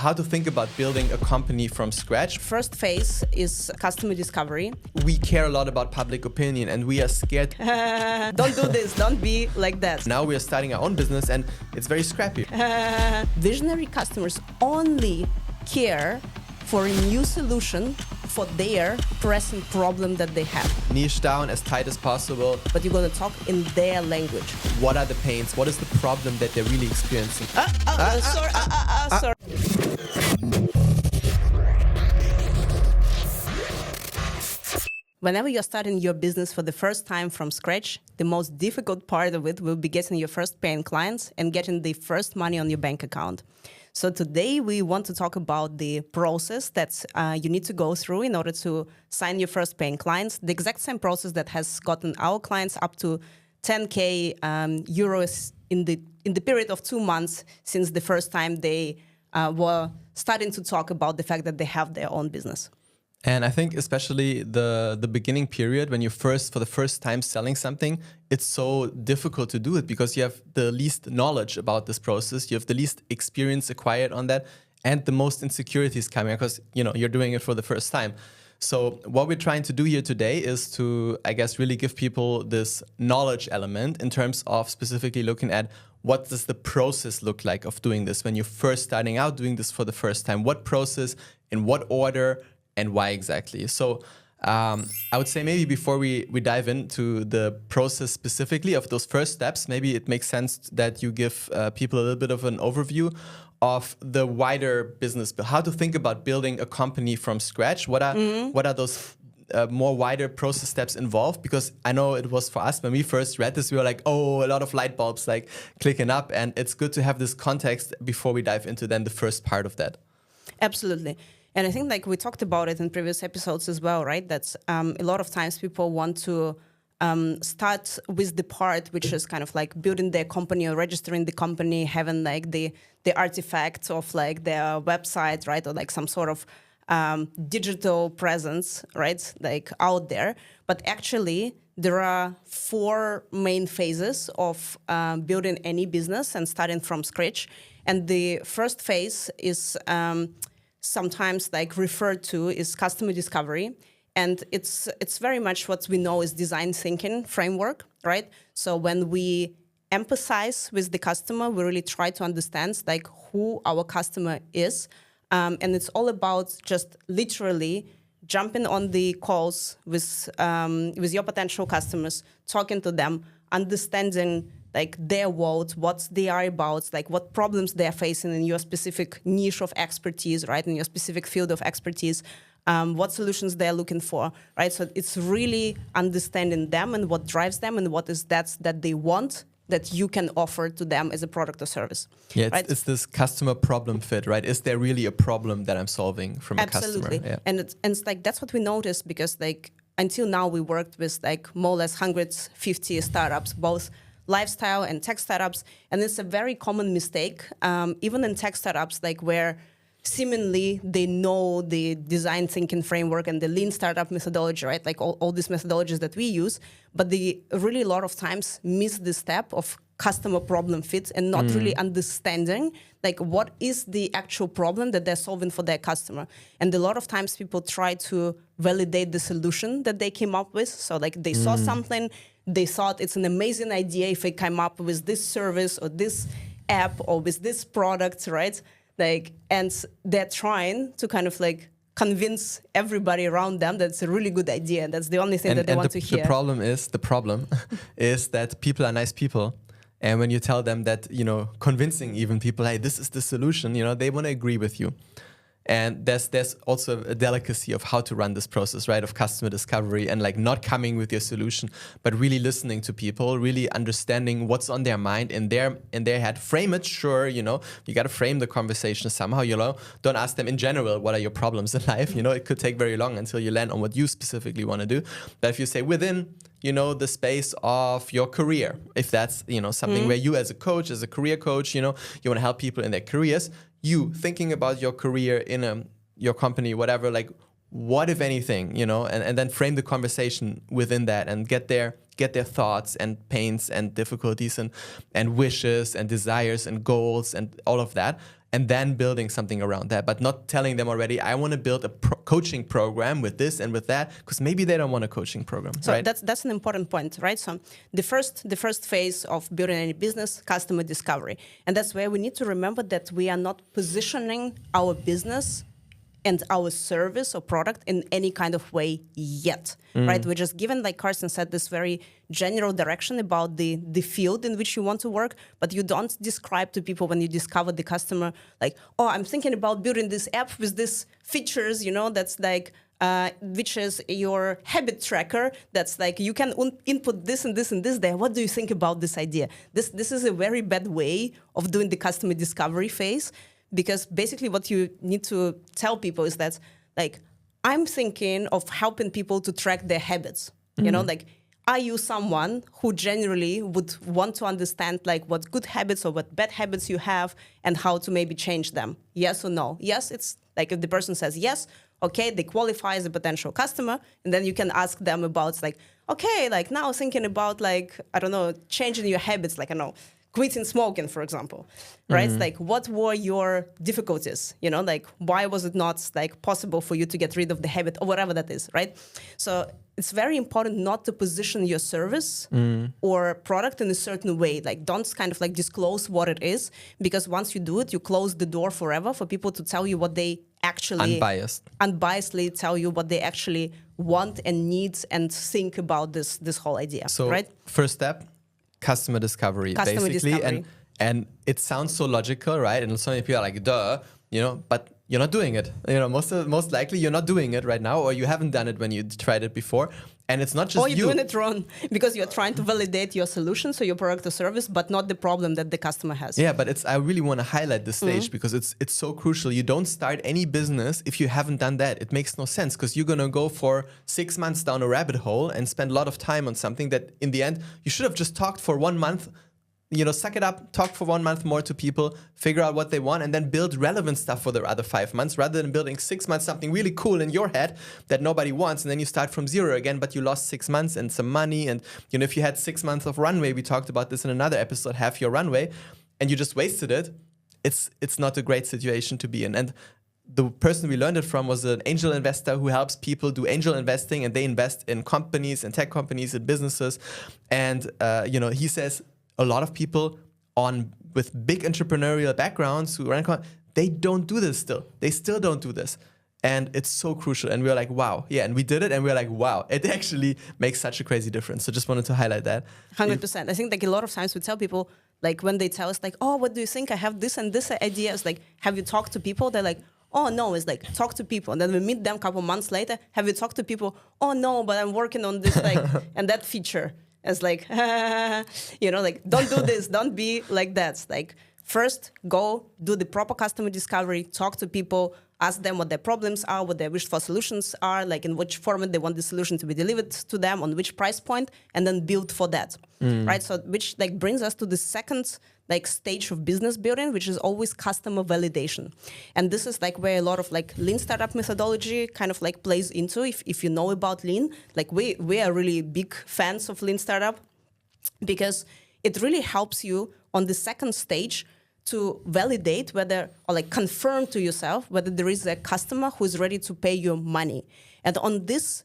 How to think about building a company from scratch. First phase is customer discovery. We care a lot about public opinion and we are scared. Don't do this, don't be like that. Now we are starting our own business and it's very scrappy. Visionary customers only care for a new solution for their present problem that they have. Niche down as tight as possible. But you're going to talk in their language. What are the pains? What is the problem that they're really experiencing? Sorry. Whenever you're starting your business for the first time from scratch, the most difficult part of it will be getting your first paying clients and getting the first money on your bank account. So today we want to talk about the process that you need to go through in order to sign your first paying clients. The exact same process that has gotten our clients up to 10K euros in the period of 2 months since the first time they were starting to talk about the fact that they have their own business. And I think especially the beginning period, when you're for the first time selling something, it's so difficult to do it because you have the least knowledge about this process. You have the least experience acquired on that and the most insecurities coming because, you're doing it for the first time. So what we're trying to do here today is to, I guess, really give people this knowledge element in terms of specifically looking at what does the process look like of doing this when you're first starting out doing this for the first time. What process, in what order, and why exactly? So I would say maybe before we dive into the process specifically of those first steps, maybe it makes sense that you give people a little bit of an overview of the wider business, how to think about building a company from scratch. What are those more wider process steps involved? Because I know it was for us when we first read this, we were like, oh, a lot of light bulbs like clicking up, and it's good to have this context before we dive into then the first part of that. Absolutely. And I think we talked about it in previous episodes as well, right? That's a lot of times people want to start with the part which is kind of like building their company or registering the company, having the artifact of their website, right? Or some sort of digital presence, right? Out there. But actually, there are 4 main phases of building any business and starting from scratch. And the first phase is sometimes referred to is customer discovery. And it's very much what we know is design thinking framework, right? So when we empathize with the customer, we really try to understand who our customer is. And it's all about just literally jumping on the calls with your potential customers, talking to them, understanding their world, what they are about, what problems they are facing in your specific niche of expertise, right? In your specific field of expertise, what solutions they're looking for, right? So it's really understanding them and what drives them and what is that they want that you can offer to them as a product or service. Yeah, right? It's this customer problem fit, right? Is there really a problem that I'm solving from a customer? Absolutely. Yeah. And it's that's what we noticed because until now we worked with more or less 150 startups, both lifestyle and tech startups, and it's a very common mistake, even in tech startups, where seemingly they know the design thinking framework and the lean startup methodology, right? All these methodologies that we use, but they really a lot of times miss the step of customer problem fit and not really understanding what is the actual problem that they're solving for their customer. And a lot of times people try to validate the solution that they came up with. So they saw something, they thought it's an amazing idea if I came up with this service or this app or with this product, right? And they're trying to kind of convince everybody around them that it's a really good idea. And that's the only thing that they want to hear. The problem is that people are nice people. And when you tell them that, convincing even people, hey, this is the solution, they want to agree with you. And there's also a delicacy of how to run this process, right, of customer discovery and not coming with your solution, but really listening to people, really understanding what's on their mind in their head. Frame it, sure, you got to frame the conversation somehow, Don't ask them in general, what are your problems in life? It could take very long until you land on what you specifically want to do. But if you say within, the space of your career, if that's, something where you as a coach, as a career coach, you want to help people in their careers, you thinking about your career in your company, whatever, what if anything, and then frame the conversation within that and get their thoughts and pains and difficulties and wishes and desires and goals and all of that and then building something around that, but not telling them already, I want to build a coaching program with this and with that, because maybe they don't want a coaching program. So right? that's an important point, right? So the first phase of building any business, customer discovery. And that's where we need to remember that we are not positioning our business and our service or product in any kind of way yet, right? We're just given, like Carsten said, this very general direction about the field in which you want to work, but you don't describe to people when you discover the customer, like, oh, I'm thinking about building this app with these features, that's like, which is your habit tracker. That's like, you can input this and this and this there. What do you think about this idea? This is a very bad way of doing the customer discovery phase. Because basically what you need to tell people is that, like, I'm thinking of helping people to track their habits. Like, are you someone who generally would want to understand, like, what good habits or what bad habits you have and how to maybe change them? Yes or no? Yes, it's like if the person says yes, okay, they qualify as a potential customer. And then you can ask them about, like, okay, like now thinking about, like, I don't know, changing your habits, like, I don't know, quitting smoking, for example, right? Like, what were your difficulties? Like, why was it not, like, possible for you to get rid of the habit or whatever that is, right? So it's very important not to position your service or product in a certain way. Like, don't kind of like disclose what it is, because once you do it, you close the door forever for people to tell you what they actually unbiasedly tell you what they actually want and need and think about this whole idea. So right? First step, customer discovery, basically. And it sounds so logical, right? And so many people are like, duh, but you're not doing it. Most likely you're not doing it right now, or you haven't done it when you tried it before. And it's not just or you're doing it wrong because you're trying to validate your solution, so your product or service, but not the problem that the customer has. Yeah, but I really want to highlight this stage because it's so crucial. You don't start any business if you haven't done that. It makes no sense, because you're going to go for 6 months down a rabbit hole and spend a lot of time on something that in the end you should have just talked for 1 month. Suck it up, talk for 1 month more to people, figure out what they want, and then build relevant stuff for the other 5 months, rather than building 6 months something really cool in your head that nobody wants, and then you start from zero again, but you lost 6 months and some money. And if you had 6 months of runway, we talked about this in another episode, half your runway, and you just wasted it, it's not a great situation to be in. And the person we learned it from was an angel investor who helps people do angel investing, and they invest in companies and tech companies and businesses. And he says, a lot of people with big entrepreneurial backgrounds who run, they don't do this still. They still don't do this. And it's so crucial. And we're like, wow. Yeah, and we did it. And we're like, wow, it actually makes such a crazy difference. So just wanted to highlight that. 100%. I think like a lot of times we tell people, like when they tell us like, oh, what do you think? I have this and this idea. It's like, have you talked to people? They're like, oh, no. It's like, talk to people. And then we meet them a couple months later. Have you talked to people? Oh, no, but I'm working on this like and that feature. It's like, like, don't do this, don't be like that. Like, first, go do the proper customer discovery, talk to people, ask them what their problems are, what their wish for solutions are, like in which format they want the solution to be delivered to them, on which price point, and then build for that, right? So, which like brings us to the second like stage of business building, which is always customer validation. And this is like where a lot of like lean startup methodology kind of like plays into. If you know about lean, like we are really big fans of lean startup, because it really helps you on the second stage to validate whether, or like confirm to yourself whether there is a customer who is ready to pay you money. And on this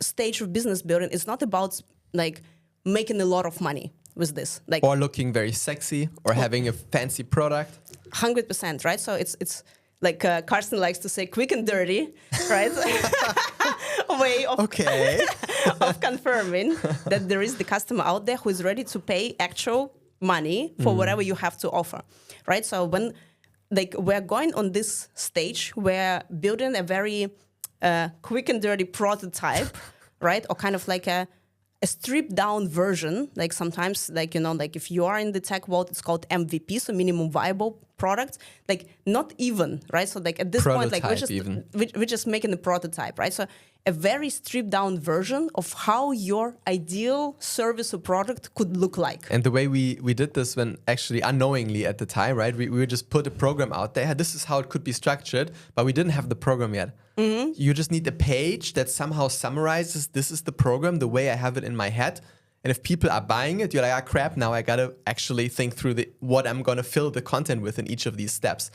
stage of business building, it's not about like making a lot of money with this, like, or looking very sexy, or having a fancy product. 100%, right? So it's like Carsten likes to say, quick and dirty, right? Way of of confirming that there is the customer out there who is ready to pay actual money for whatever you have to offer, right? So when like we're going on this stage, we're building a very quick and dirty prototype, right? Or kind of like a stripped down version. Like sometimes, like, like if you are in the tech world, it's called MVP, so minimum viable product. Like not even, right? So like at this prototype point, like we're just making a prototype, right? So a very stripped down version of how your ideal service or product could look like. And the way we did this, when actually unknowingly at the time, right? We just put a program out there. This is how it could be structured, but we didn't have the program yet. You just need a page that somehow summarizes, this is the program, the way I have it in my head. And if people are buying it, you're like, ah, crap, now I got to actually think through what I'm going to fill the content with in each of these steps.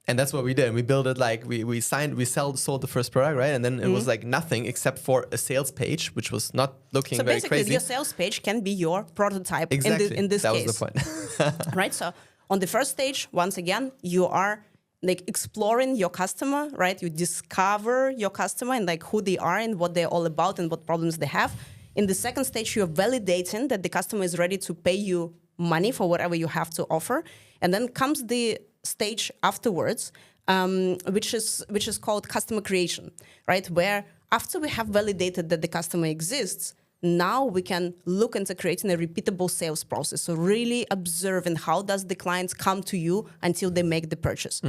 And that's what we did. We built it like we sold the first product, right? And then it was like nothing except for a sales page, which was not looking very crazy. So basically, your sales page can be your prototype exactly. in this that case. Was the point. Right? So on the first stage, once again, you are like exploring your customer, right? You discover your customer and like who they are and what they're all about and what problems they have. In the second stage, you're validating that the customer is ready to pay you money for whatever you have to offer. And then comes the stage afterwards, which is called customer creation, right? Where after we have validated that the customer exists, now we can look into creating a repeatable sales process. So really observing how does the client come to you until they make the purchase.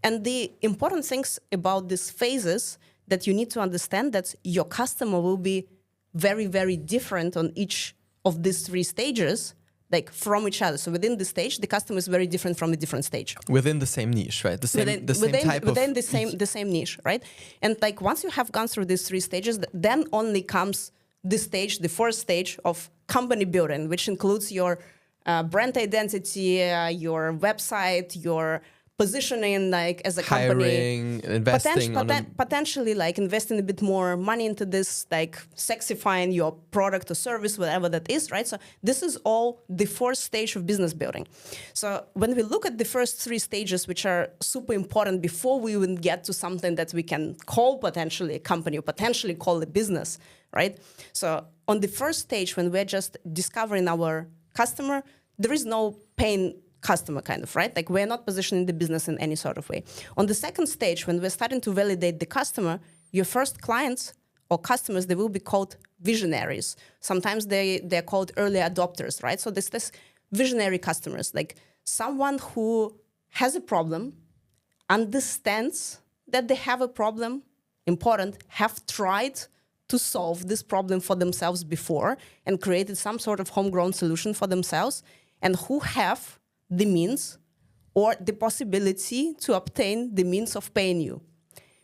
And the important things about these phases that you need to understand that your customer will be very, very different on each of these three stages, like from each other. So within the stage, the customer is very different from a different stage. Within the same niche, right? Within the same niche, right? And like once you have gone through these three stages, then only comes this stage, the fourth stage of company building, which includes your brand identity, your website, your positioning like as a hiring, company, investing, potentially like investing a bit more money into this, like sexifying your product or service, whatever that is, right? So this is all the fourth stage of business building. So when we look at the first three stages, which are super important before we even get to something that we can call potentially a company or potentially call a business, right? So on the first stage, when we're just discovering our customer, there is no pain customer kind of, right? Like we're not positioning the business in any sort of way. On the second stage, when we're starting to validate the customer, your first clients or customers, they will be called visionaries. Sometimes they're called early adopters, right? So this visionary customers, like someone who has a problem, understands that they have a problem, important, have tried to solve this problem for themselves before and created some sort of homegrown solution for themselves, and who have the means or the possibility to obtain the means of paying you.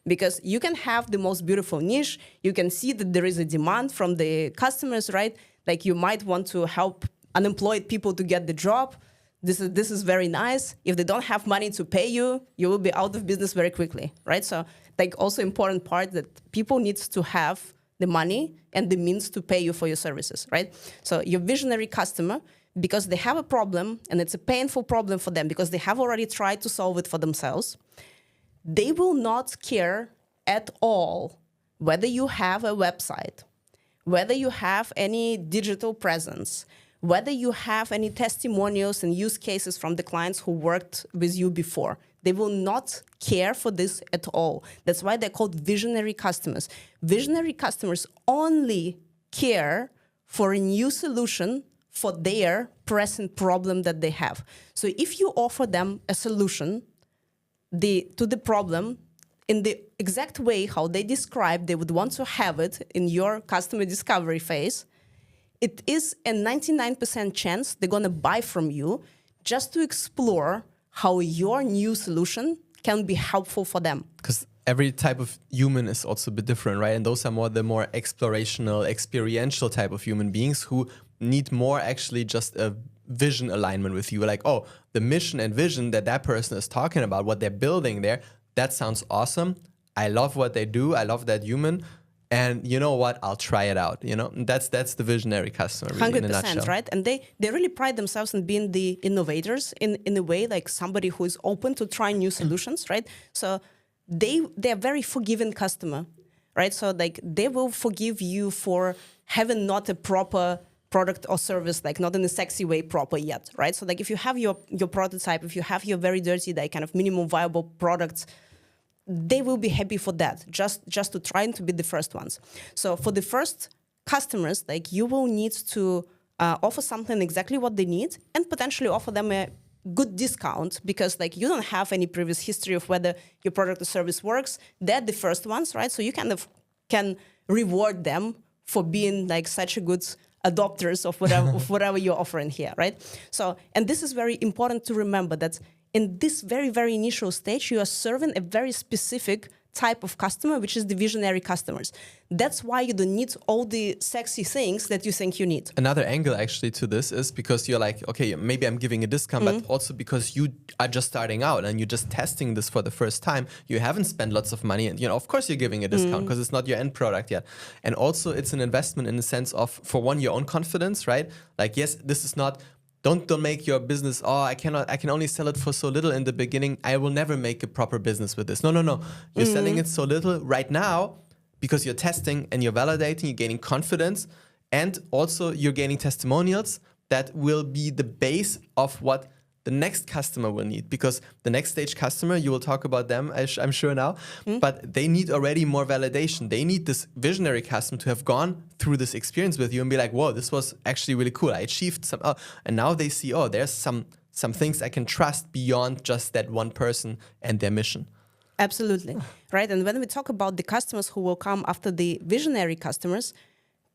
Because you can have the most beautiful niche, you can see that there is a demand from the customers, right? Like you might want to help unemployed people to get the job. This is very nice. If they don't have money to pay you, you will be out of business very quickly, right? So like also important part that people need to have the money and the means to pay you for your services, right? So your visionary customer, because they have a problem and it's a painful problem for them because they have already tried to solve it for themselves, they will not care at all whether you have a website, whether you have any digital presence, whether you have any testimonials and use cases from the clients who worked with you before. They will not care for this at all. That's why they're called visionary customers. Visionary customers only care for a new solution for their present problem that they have. So if you offer them a solution to the problem in the exact way how they describe they would want to have it in your customer discovery phase, it is a 99% chance they're going to buy from you just to explore how your new solution can be helpful for them. Because every type of human is also a bit different, right? And those are the more explorational, experiential type of human beings who need more actually just a vision alignment with you. Like, oh, the mission and vision that person is talking about, what they're building there, that sounds awesome. I love what they do. I love that human. And you know what? I'll try it out. You know, that's the visionary customer, really, 100%, in a nutshell. right? And they really pride themselves in being the innovators in a way, like somebody who is open to try new solutions, right? So they're very forgiving customer, right? So like they will forgive you for having not a proper product or service, like not in a sexy way proper yet, right? So like if you have your prototype, if you have your very dirty, like kind of minimum viable products, they will be happy for that, just to try and to be the first ones. So for the first customers, like you will need to offer something exactly what they need and potentially offer them a good discount because like you don't have any previous history of whether your product or service works. They're the first ones, right? So you kind of can reward them for being like such a good adopters of whatever you're offering here, right? So, and this is very important to remember that in this very, very initial stage, you are serving a very specific type of customer, which is the visionary customers. That's why you don't need all the sexy things that you think you need. Another angle actually to this is because you're like, okay, maybe I'm giving a discount, but also because you are just starting out and you're just testing this for the first time. You haven't spent lots of money, and of course you're giving a discount because it's not your end product yet. And also it's an investment in the sense of, for one, your own confidence, right? Like, yes, this is not. Don't make your business, I can only sell it for so little in the beginning. I will never make a proper business with this. No. You're selling it so little right now because you're testing and you're validating, you're gaining confidence, and also you're gaining testimonials that will be the base of what the next customer will need, because the next stage customer, you will talk about them, I'm sure now, but they need already more validation. They need this visionary customer to have gone through this experience with you and be like, whoa, this was actually really cool. I achieved some, and now they see, there's some things I can trust beyond just that one person and their mission. Absolutely, right? And when we talk about the customers who will come after the visionary customers,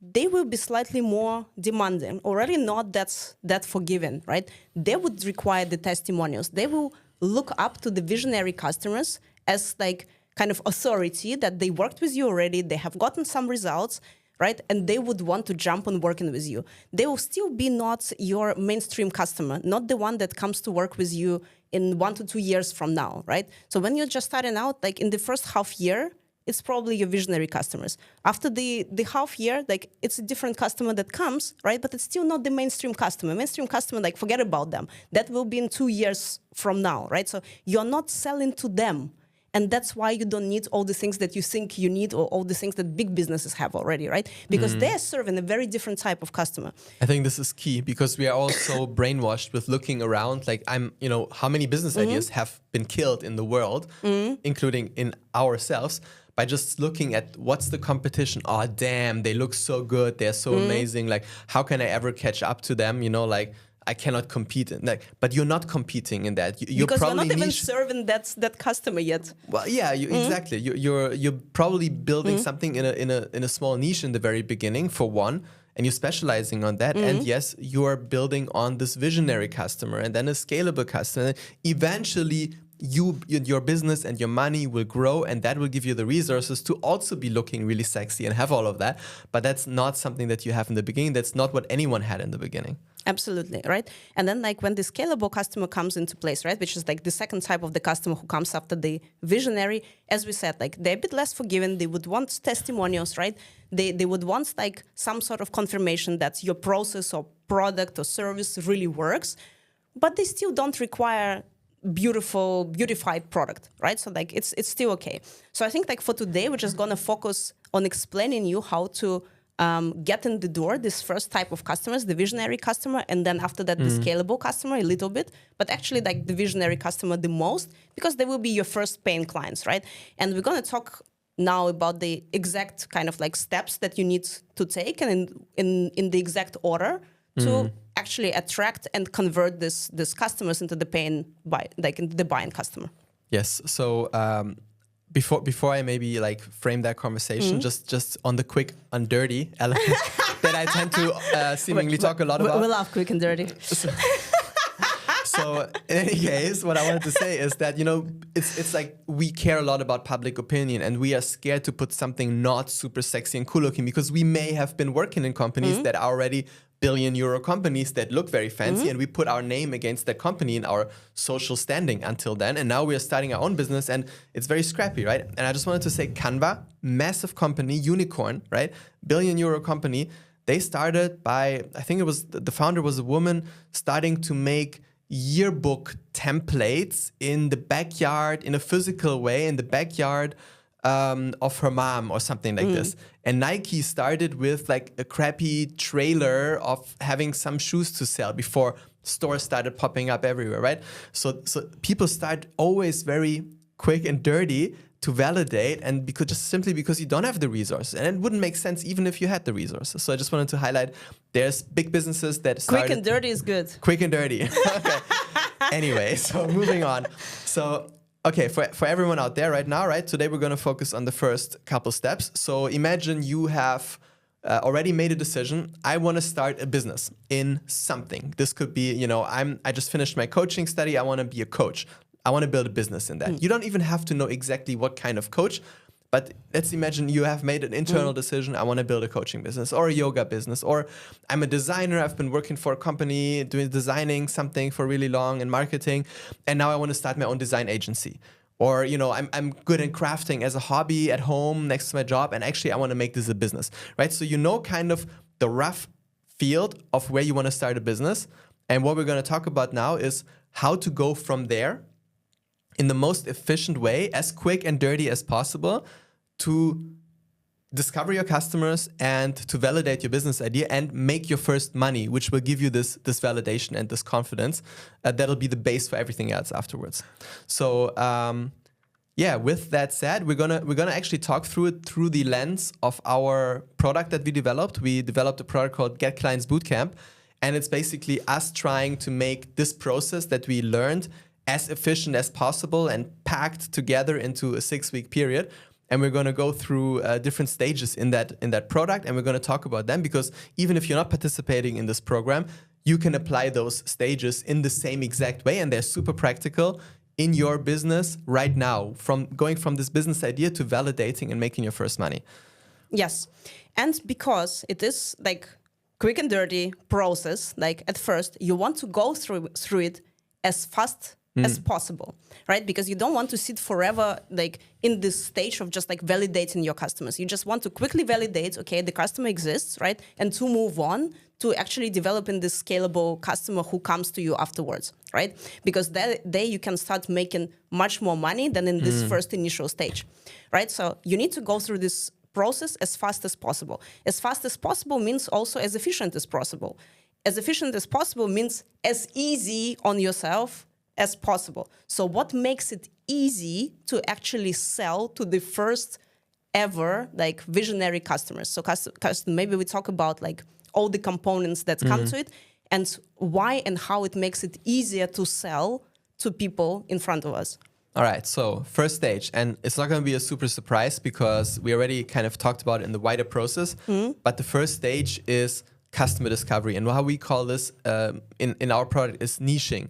they will be slightly more demanding, already not that forgiving, right? They would require the testimonials. They will look up to the visionary customers as like kind of authority that they worked with you already, they have gotten some results, right? And they would want to jump on working with you. They will still be not your mainstream customer, not the one that comes to work with you in 1 to 2 years from now, right? So when you're just starting out, like in the first half year, it's probably your visionary customers. After the half year, like it's a different customer that comes, right? But it's still not the mainstream customer. Mainstream customer, like forget about them. That will be in 2 years from now, right? So you're not selling to them. And that's why you don't need all the things that you think you need or all the things that big businesses have already, right? Because they're serving a very different type of customer. I think this is key because we are also brainwashed with looking around. Like how many business ideas have been killed in the world, including in ourselves, by just looking at what's the competition. Oh, damn, they look so good. They're so amazing. Like, how can I ever catch up to them? Like, I cannot compete in that. But you're not competing in that. You're because probably you're not even serving that customer yet. Well, yeah, exactly. You're probably building something in a small niche in the very beginning, for one, and you're specializing on that. And yes, you are building on this visionary customer and then a scalable customer. Eventually, your business and your money will grow, and that will give you the resources to also be looking really sexy and have all of that. But that's not something that you have in the beginning. That's not what anyone had in the beginning. Absolutely, right? And then like when the scalable customer comes into place, right, which is like the second type of the customer who comes after the visionary, as we said, like they're a bit less forgiving. They would want testimonials, right? They would want like some sort of confirmation that your process or product or service really works, but they still don't require beautified product, right? So like it's still okay. So I think like for today, we're just gonna focus on explaining you how to get in the door this first type of customers, the visionary customer, and then after that the scalable customer a little bit, but actually like the visionary customer the most, because they will be your first paying clients, right? And we're gonna talk now about the exact kind of like steps that you need to take and in the exact order to actually attract and convert this customers into the into the buying customer. Yes. So before I maybe like frame that conversation, just on the quick and dirty element that I tend to seemingly talk a lot about. We love quick and dirty. So in any case, what I wanted to say is that, it's like we care a lot about public opinion, and we are scared to put something not super sexy and cool looking because we may have been working in companies that are already billion-euro companies that look very fancy, and we put our name against that company in our social standing until then. And now we are starting our own business, and it's very scrappy, right? And I just wanted to say Canva, massive company, unicorn, right? Billion-euro company. They started by, I think it was, the founder was a woman starting to make yearbook templates in the backyard, in a physical way, in the backyard of her mom or something like this. And Nike started with like a crappy trailer of having some shoes to sell before stores started popping up everywhere, right? So people start always very quick and dirty to validate, and simply because you don't have the resources, and it wouldn't make sense even if you had the resources. So I just wanted to highlight there's big businesses that started... Quick and dirty is good. Quick and dirty. Okay. Anyway, so moving on. So, okay, for everyone out there right now, right? Today we're going to focus on the first couple steps. So imagine you have already made a decision. I want to start a business in something. This could be, I just finished my coaching study. I want to be a coach. I want to build a business in that. You don't even have to know exactly what kind of coach, but let's imagine you have made an internal decision. I want to build a coaching business or a yoga business, or I'm a designer. I've been working for a company designing something for really long in marketing. And now I want to start my own design agency. Or, I'm good in crafting as a hobby at home next to my job. And actually, I want to make this a business, right? So, kind of the rough field of where you want to start a business. And what we're going to talk about now is how to go from there in the most efficient way, as quick and dirty as possible, to discover your customers and to validate your business idea and make your first money, which will give you this validation and this confidence. That'll be the base for everything else afterwards. So with that said, we're gonna actually talk through it through the lens of our product that we developed. We developed a product called Get Clients Bootcamp, and it's basically us trying to make this process that we learned as efficient as possible and packed together into a 6-week period. And we're going to go through different stages in that product, and we're going to talk about them, because even if you're not participating in this program, you can apply those stages in the same exact way, and they're super practical in your business right now, from going from this business idea to validating and making your first money. Yes, and because it is like quick and dirty process, like at first you want to go through it as fast as possible, right? Because you don't want to sit forever like in this stage of just like validating your customers. You just want to quickly validate, okay, the customer exists, right? And to move on to actually developing this scalable customer who comes to you afterwards, right? Because there you can start making much more money than in this first initial stage, right? So you need to go through this process as fast as possible. As fast as possible means also as efficient as possible. As efficient as possible means as easy on yourself as possible. So what makes it easy to actually sell to the first ever like visionary customers? So maybe we talk about like all the components that come to it, and why and how it makes it easier to sell to people in front of us. All right, so first stage, and it's not going to be a super surprise because we already kind of talked about it in the wider process, but the first stage is customer discovery. And how we call this in our product is niching.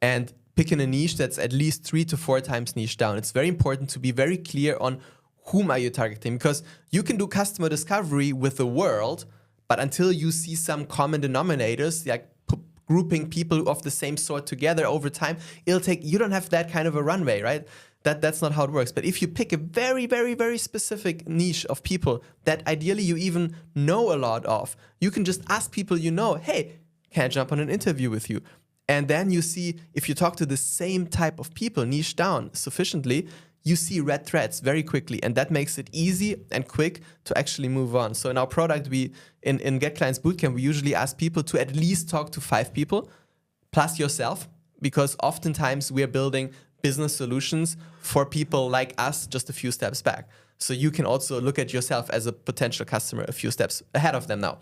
And picking a niche that's at least 3 to 4 times niche down. It's very important to be very clear on whom are you targeting, because you can do customer discovery with the world, but until you see some common denominators, like grouping people of the same sort together over time, you don't have that kind of a runway, right? That's not how it works. But if you pick a very, very, very specific niche of people that ideally you even know a lot of, you can just ask people hey, can I jump on an interview with you? And then you see, if you talk to the same type of people, niche down sufficiently, you see red threads very quickly. And that makes it easy and quick to actually move on. So in our product, in Get Clients Bootcamp, we usually ask people to at least talk to 5 people, plus yourself, because oftentimes we are building business solutions for people like us just a few steps back. So you can also look at yourself as a potential customer a few steps ahead of them now.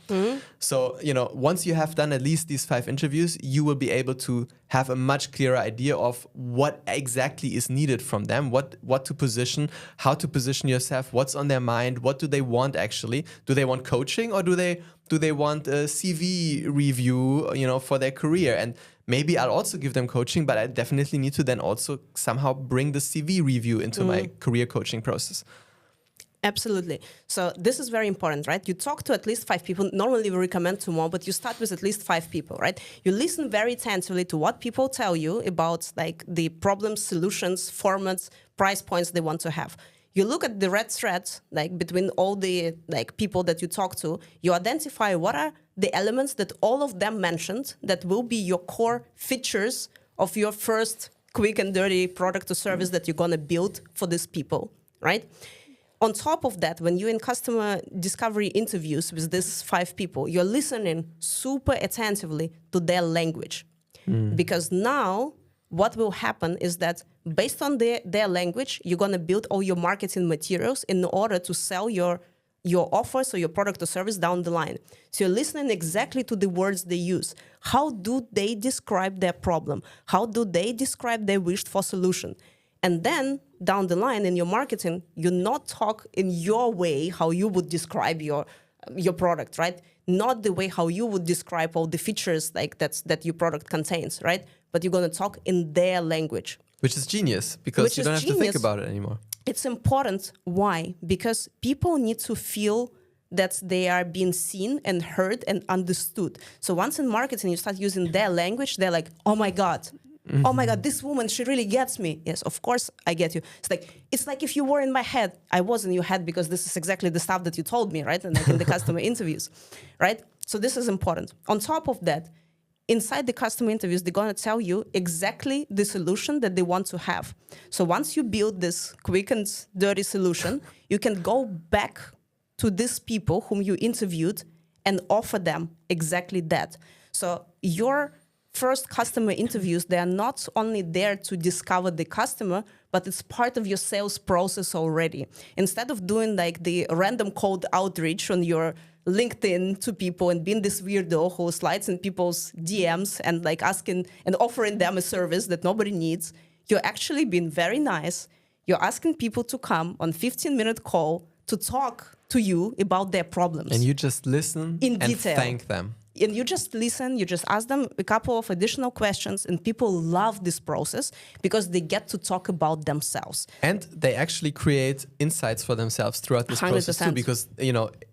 So, once you have done at least these 5 interviews, you will be able to have a much clearer idea of what exactly is needed from them, what to position, how to position yourself, what's on their mind, what do they want actually? Do they want coaching, or do they want a CV review, for their career? And maybe I'll also give them coaching, but I definitely need to then also somehow bring the CV review into my career coaching process. Absolutely. So this is very important, right? You talk to at least 5 people. Normally we recommend 2 more, but you start with at least 5 people, right? You listen very attentively to what people tell you about like the problems, solutions, formats, price points they want to have. You look at the red threads, like between all the like people that you talk to. You identify what are the elements that all of them mentioned that will be your core features of your first quick and dirty product or service that you're going to build for these people, right? On top of that, when you're in customer discovery interviews with these 5 people, you're listening super attentively to their language. Because now what will happen is that based on their language, you're going to build all your marketing materials in order to sell your offers or your product or service down the line. So you're listening exactly to the words they use. How do they describe their problem? How do they describe their wished for solution? And then down the line in your marketing, you not talk in your way how you would describe your your product, right? Not the way how you would describe all the features like that your product contains, right? But you're going to talk in their language. Which is genius, because Which you is don't have to think genius. about it anymore. It's important. Why? Because people need to feel that they are being seen and heard and understood. So once in marketing you start using their language, they're like, oh my God, this woman, she really gets me. Yes, of course I get you. It's like if you were in my head, I was in your head because this is exactly the stuff that you told me, right? And like in the customer interviews, right? So this is important. On top of that, inside the customer interviews, they're going to tell you exactly the solution that they want to have. So once you build this quick and dirty solution, you can go back to these people whom you interviewed and offer them exactly that. So your first customer interviews, they are not only there to discover the customer, but it's part of your sales process already. Instead of doing like the random cold outreach on your LinkedIn to people and being this weirdo who slides in people's DMs and like asking and offering them a service that nobody needs, you're actually being very nice. You're asking people to come on 15-minute call to talk to you about their problems. And you just listen in and detail. thank them. And you just listen, you just ask them a couple of additional questions, and people love this process because they get to talk about themselves. And they actually create insights for themselves throughout this process too, 100%. because,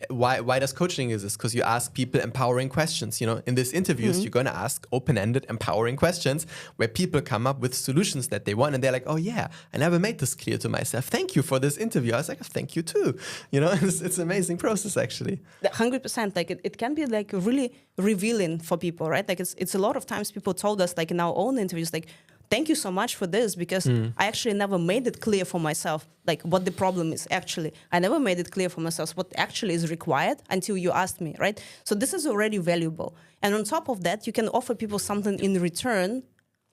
why does coaching exist? Because you ask people empowering questions. In this interviews, you're going to ask open-ended, empowering questions where people come up with solutions that they want. And they're like, oh yeah, I never made this clear to myself. Thank you for this interview. I was like, thank you too. It's an amazing process actually. 100%. Like it can be like really revealing for people, right? Like it's a lot of times people told us like in our own interviews, like, thank you so much for this, because I actually never made it clear for myself, like what the problem is actually. I never made it clear for myself what actually is required until you asked me, right? So this is already valuable. And on top of that, you can offer people something in return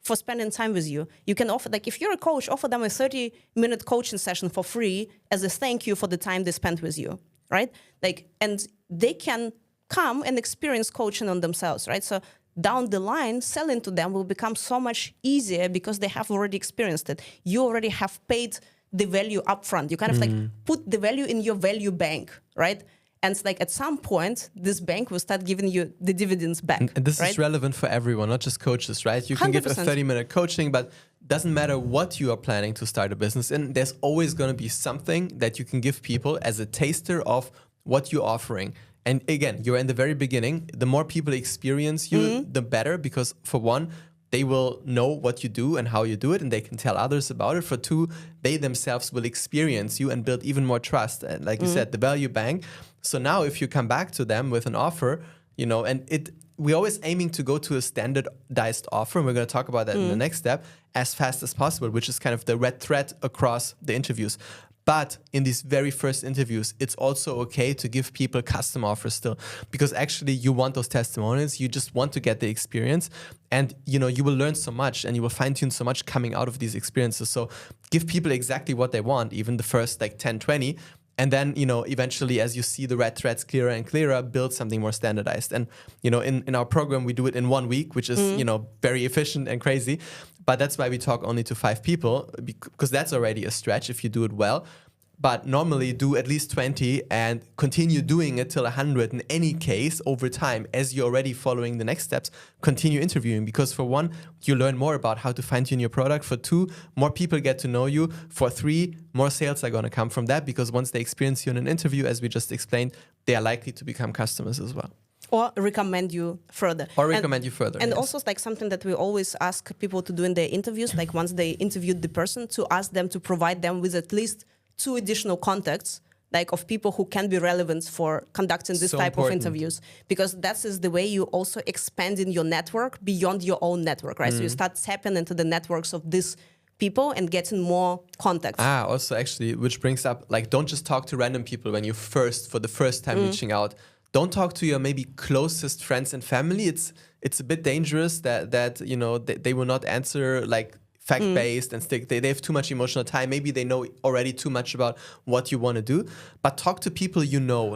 for spending time with you. You can offer, like if you're a coach, offer them a 30-minute coaching session for free as a thank you for the time they spent with you, right? Like, and they can come and experience coaching on themselves, right? So down the line, selling to them will become so much easier because they have already experienced it. You already have paid the value upfront. You kind of like put the value in your value bank, right? And it's like at some point, this bank will start giving you the dividends back. And this right? is relevant for everyone, not just coaches, right? You can give a 100%. 30-minute coaching, but doesn't matter what you are planning to start a business in, there's always going to be something that you can give people as a taster of what you're offering. And again, you're in the very beginning. The more people experience you, the better, because for one, they will know what you do and how you do it, and they can tell others about it. For two, they themselves will experience you and build even more trust. And like you said, the value bank. So now if you come back to them with an offer, we're always aiming to go to a standardized offer, and we're going to talk about that in the next step, as fast as possible, which is kind of the red thread across the interviews. But in these very first interviews, it's also okay to give people custom offers still, because actually you want those testimonials. You just want to get the experience, and you will learn so much and you will fine tune so much coming out of these experiences. So give people exactly what they want, even the first like 10, 20. And then, eventually, as you see the red threads clearer and clearer, build something more standardized. And, in our program, we do it in 1 week, which is, very efficient and crazy. But that's why we talk only to 5 people, because that's already a stretch if you do it well. But normally do at least 20 and continue doing it till 100. In any case, over time, as you're already following the next steps, continue interviewing. Because for one, you learn more about how to fine tune your product. For two, more people get to know you. For three, more sales are going to come from that, because once they experience you in an interview, as we just explained, they are likely to become customers as well. Or recommend you further. And yes. also it's like something that we always ask people to do in their interviews, like once they interviewed the person, to ask them to provide them with at least 2 additional contacts, like of people who can be relevant for conducting this type of interviews, because that is the way you also expand in your network beyond your own network, right? So you start tapping into the networks of these people and getting more contacts. Also actually, which brings up, like, don't just talk to random people when you for the first time reaching out. Don't talk to your maybe closest friends and family. It's a bit dangerous that they will not answer like fact-based and they have too much emotional time. Maybe they know already too much about what you want to do. But talk to people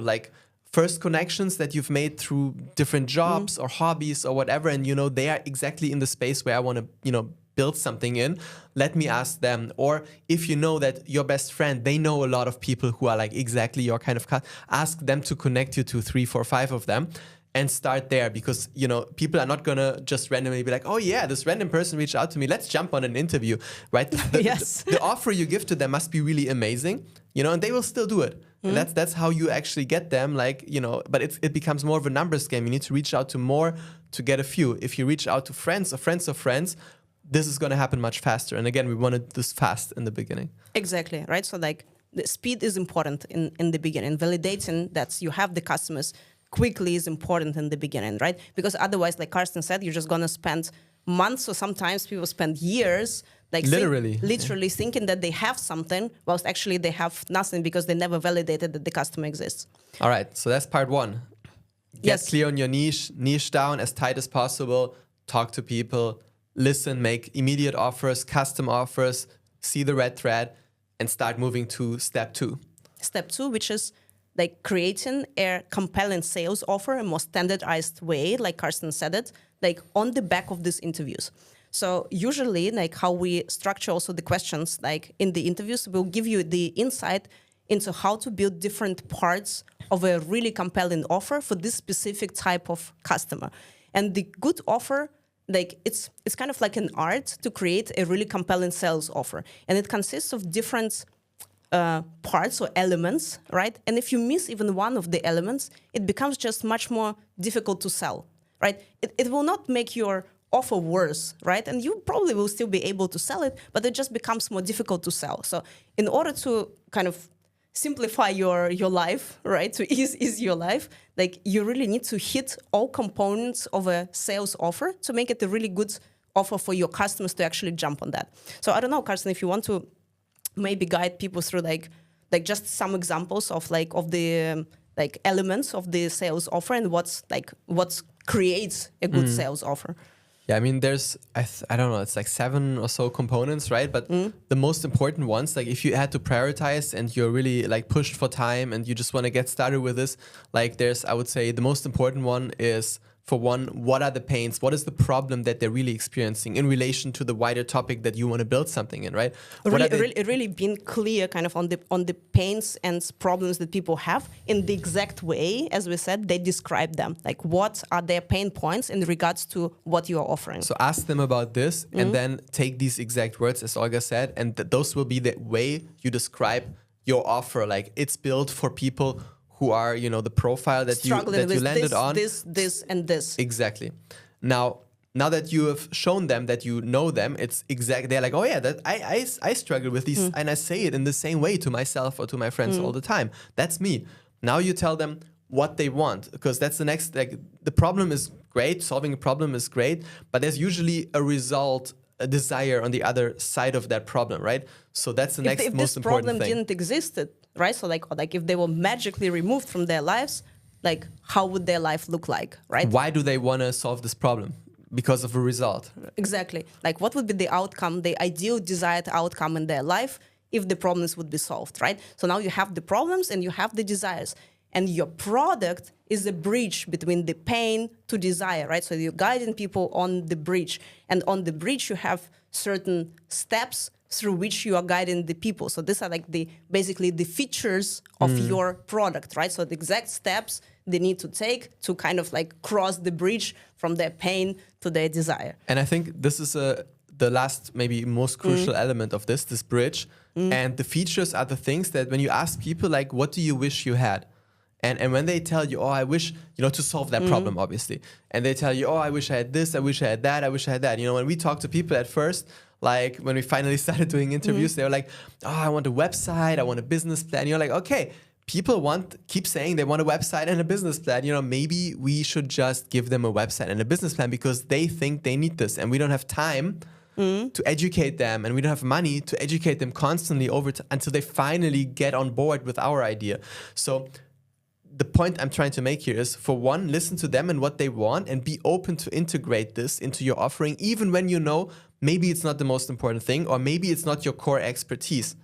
like first connections that you've made through different jobs or hobbies or whatever, and they are exactly in the space where I want to build something in, let me ask them. Or if you know that your best friend, they know a lot of people who are like exactly your kind of ask them to connect you to 3, 4, 5 of them. And start there, because people are not gonna just randomly be like, oh yeah, this random person reached out to me, let's jump on an interview, right? Yes. The offer you give to them must be really amazing, and they will still do it. And that's how you actually get them, but it becomes more of a numbers game. You need to reach out to more to get a few. If you reach out to friends of friends of friends, this is gonna happen much faster. And again, we wanted this fast in the beginning. Exactly, right? So the speed is important in the beginning. Validating that you have the customers quickly is important in the beginning, right? Because otherwise, like Karsten said, you're just gonna spend months, or sometimes people spend years, literally thinking that they have something, whilst actually they have nothing because they never validated that the customer exists. All right, so that's part one. Get clear on your niche down as tight as possible, talk to people, listen, make immediate offers, custom offers, see the red thread, and start moving to step 2. Step 2, which is like creating a compelling sales offer, a more standardized way, like Karsten said it, like on the back of these interviews. So usually, like how we structure also the questions, like in the interviews, we'll give you the insight into how to build different parts of a really compelling offer for this specific type of customer. And the good offer, like it's kind of like an art to create a really compelling sales offer. And it consists of different parts or elements, right? And if you miss even one of the elements, it becomes just much more difficult to sell, right? It will not make your offer worse, right? And you probably will still be able to sell it, but it just becomes more difficult to sell. So in order to kind of simplify your life, right? To ease your life, like you really need to hit all components of a sales offer to make it a really good offer for your customers to actually jump on that. So I don't know, Karsten, if you want to maybe guide people through like just some examples of the elements of the sales offer and what creates a good sales offer. Yeah, I mean, there's, I don't know, it's like 7 or so components, right? But the most important ones, like if you had to prioritize and you're really like pushed for time and you just want to get started with this, like I would say the most important one is, for one, what are the pains? What is the problem that they're really experiencing in relation to the wider topic that you want to build something in, right? Really being clear kind of on the pains and problems that people have in the exact way, as we said, they describe them. Like what are their pain points in regards to what you are offering? So ask them about this and then take these exact words, as Olga said, and those will be the way you describe your offer. Like it's built for people who are, the profile that you landed on. This, and this. Exactly. Now that you have shown them that you know them, it's exactly, they're like, oh yeah, that I struggle with these, and I say it in the same way to myself or to my friends all the time. That's me. Now you tell them what they want, because that's the next, like the problem is great, solving a problem is great, but there's usually a result, a desire on the other side of that problem, right? So that's the next most important thing. If this problem didn't exist, right? So like if they were magically removed from their lives, like how would their life look like, right? Why do they want to solve this problem? Because of a result. Exactly. Like what would be the outcome, the ideal desired outcome in their life if the problems would be solved, right? So now you have the problems and you have the desires. And your product is a bridge between the pain to desire, right? So you're guiding people on the bridge. And on the bridge, you have certain steps through which you are guiding the people. So these are like basically the features of your product, right? So the exact steps they need to take to kind of like cross the bridge from their pain to their desire. And I think this is the last, maybe most crucial element of this bridge. And the features are the things that when you ask people, like, what do you wish you had? And when they tell you, oh, I wish, to solve that problem, obviously. And they tell you, oh, I wish I had this, I wish I had that, I wish I had that. When we talk to people at first, like when we finally started doing interviews, they were like, oh, I want a website, I want a business plan. You're like, okay, people keep saying they want a website and a business plan. Maybe we should just give them a website and a business plan because they think they need this. And we don't have time to educate them, and we don't have money to educate them constantly until they finally get on board with our idea. So the point I'm trying to make here is, for one, listen to them and what they want and be open to integrate this into your offering, even when maybe it's not the most important thing, or maybe it's not your core expertise.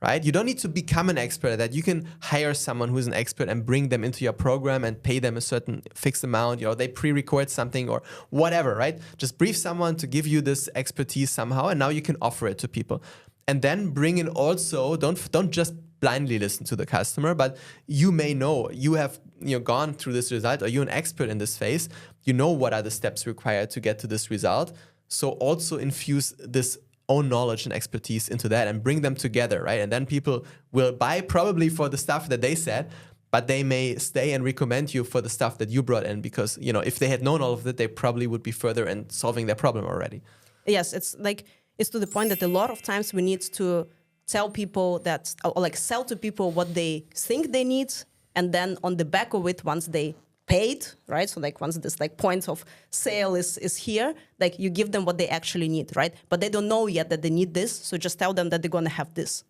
right? You don't need to become an expert at that. You can hire someone who's an expert and bring them into your program and pay them a certain fixed amount. They pre-record something or whatever, right? Just brief someone to give you this expertise somehow, and now you can offer it to people. And then bring in also, don't just blindly listen to the customer, but you may know, you have gone through this result, or you're an expert in this phase. You know what are the steps required to get to this result. So also infuse this own knowledge and expertise into that and bring them together, right? And then people will buy probably for the stuff that they said, but they may stay and recommend you for the stuff that you brought in, because if they had known all of it, they probably would be further in solving their problem already. Yes, it's to the point that a lot of times we need to tell people that, or like sell to people what they think they need, and then on the back of it, once they paid, right? So like once this like point of sale is here, like you give them what they actually need, right? But they don't know yet that they need this, so just tell them that they're gonna have this,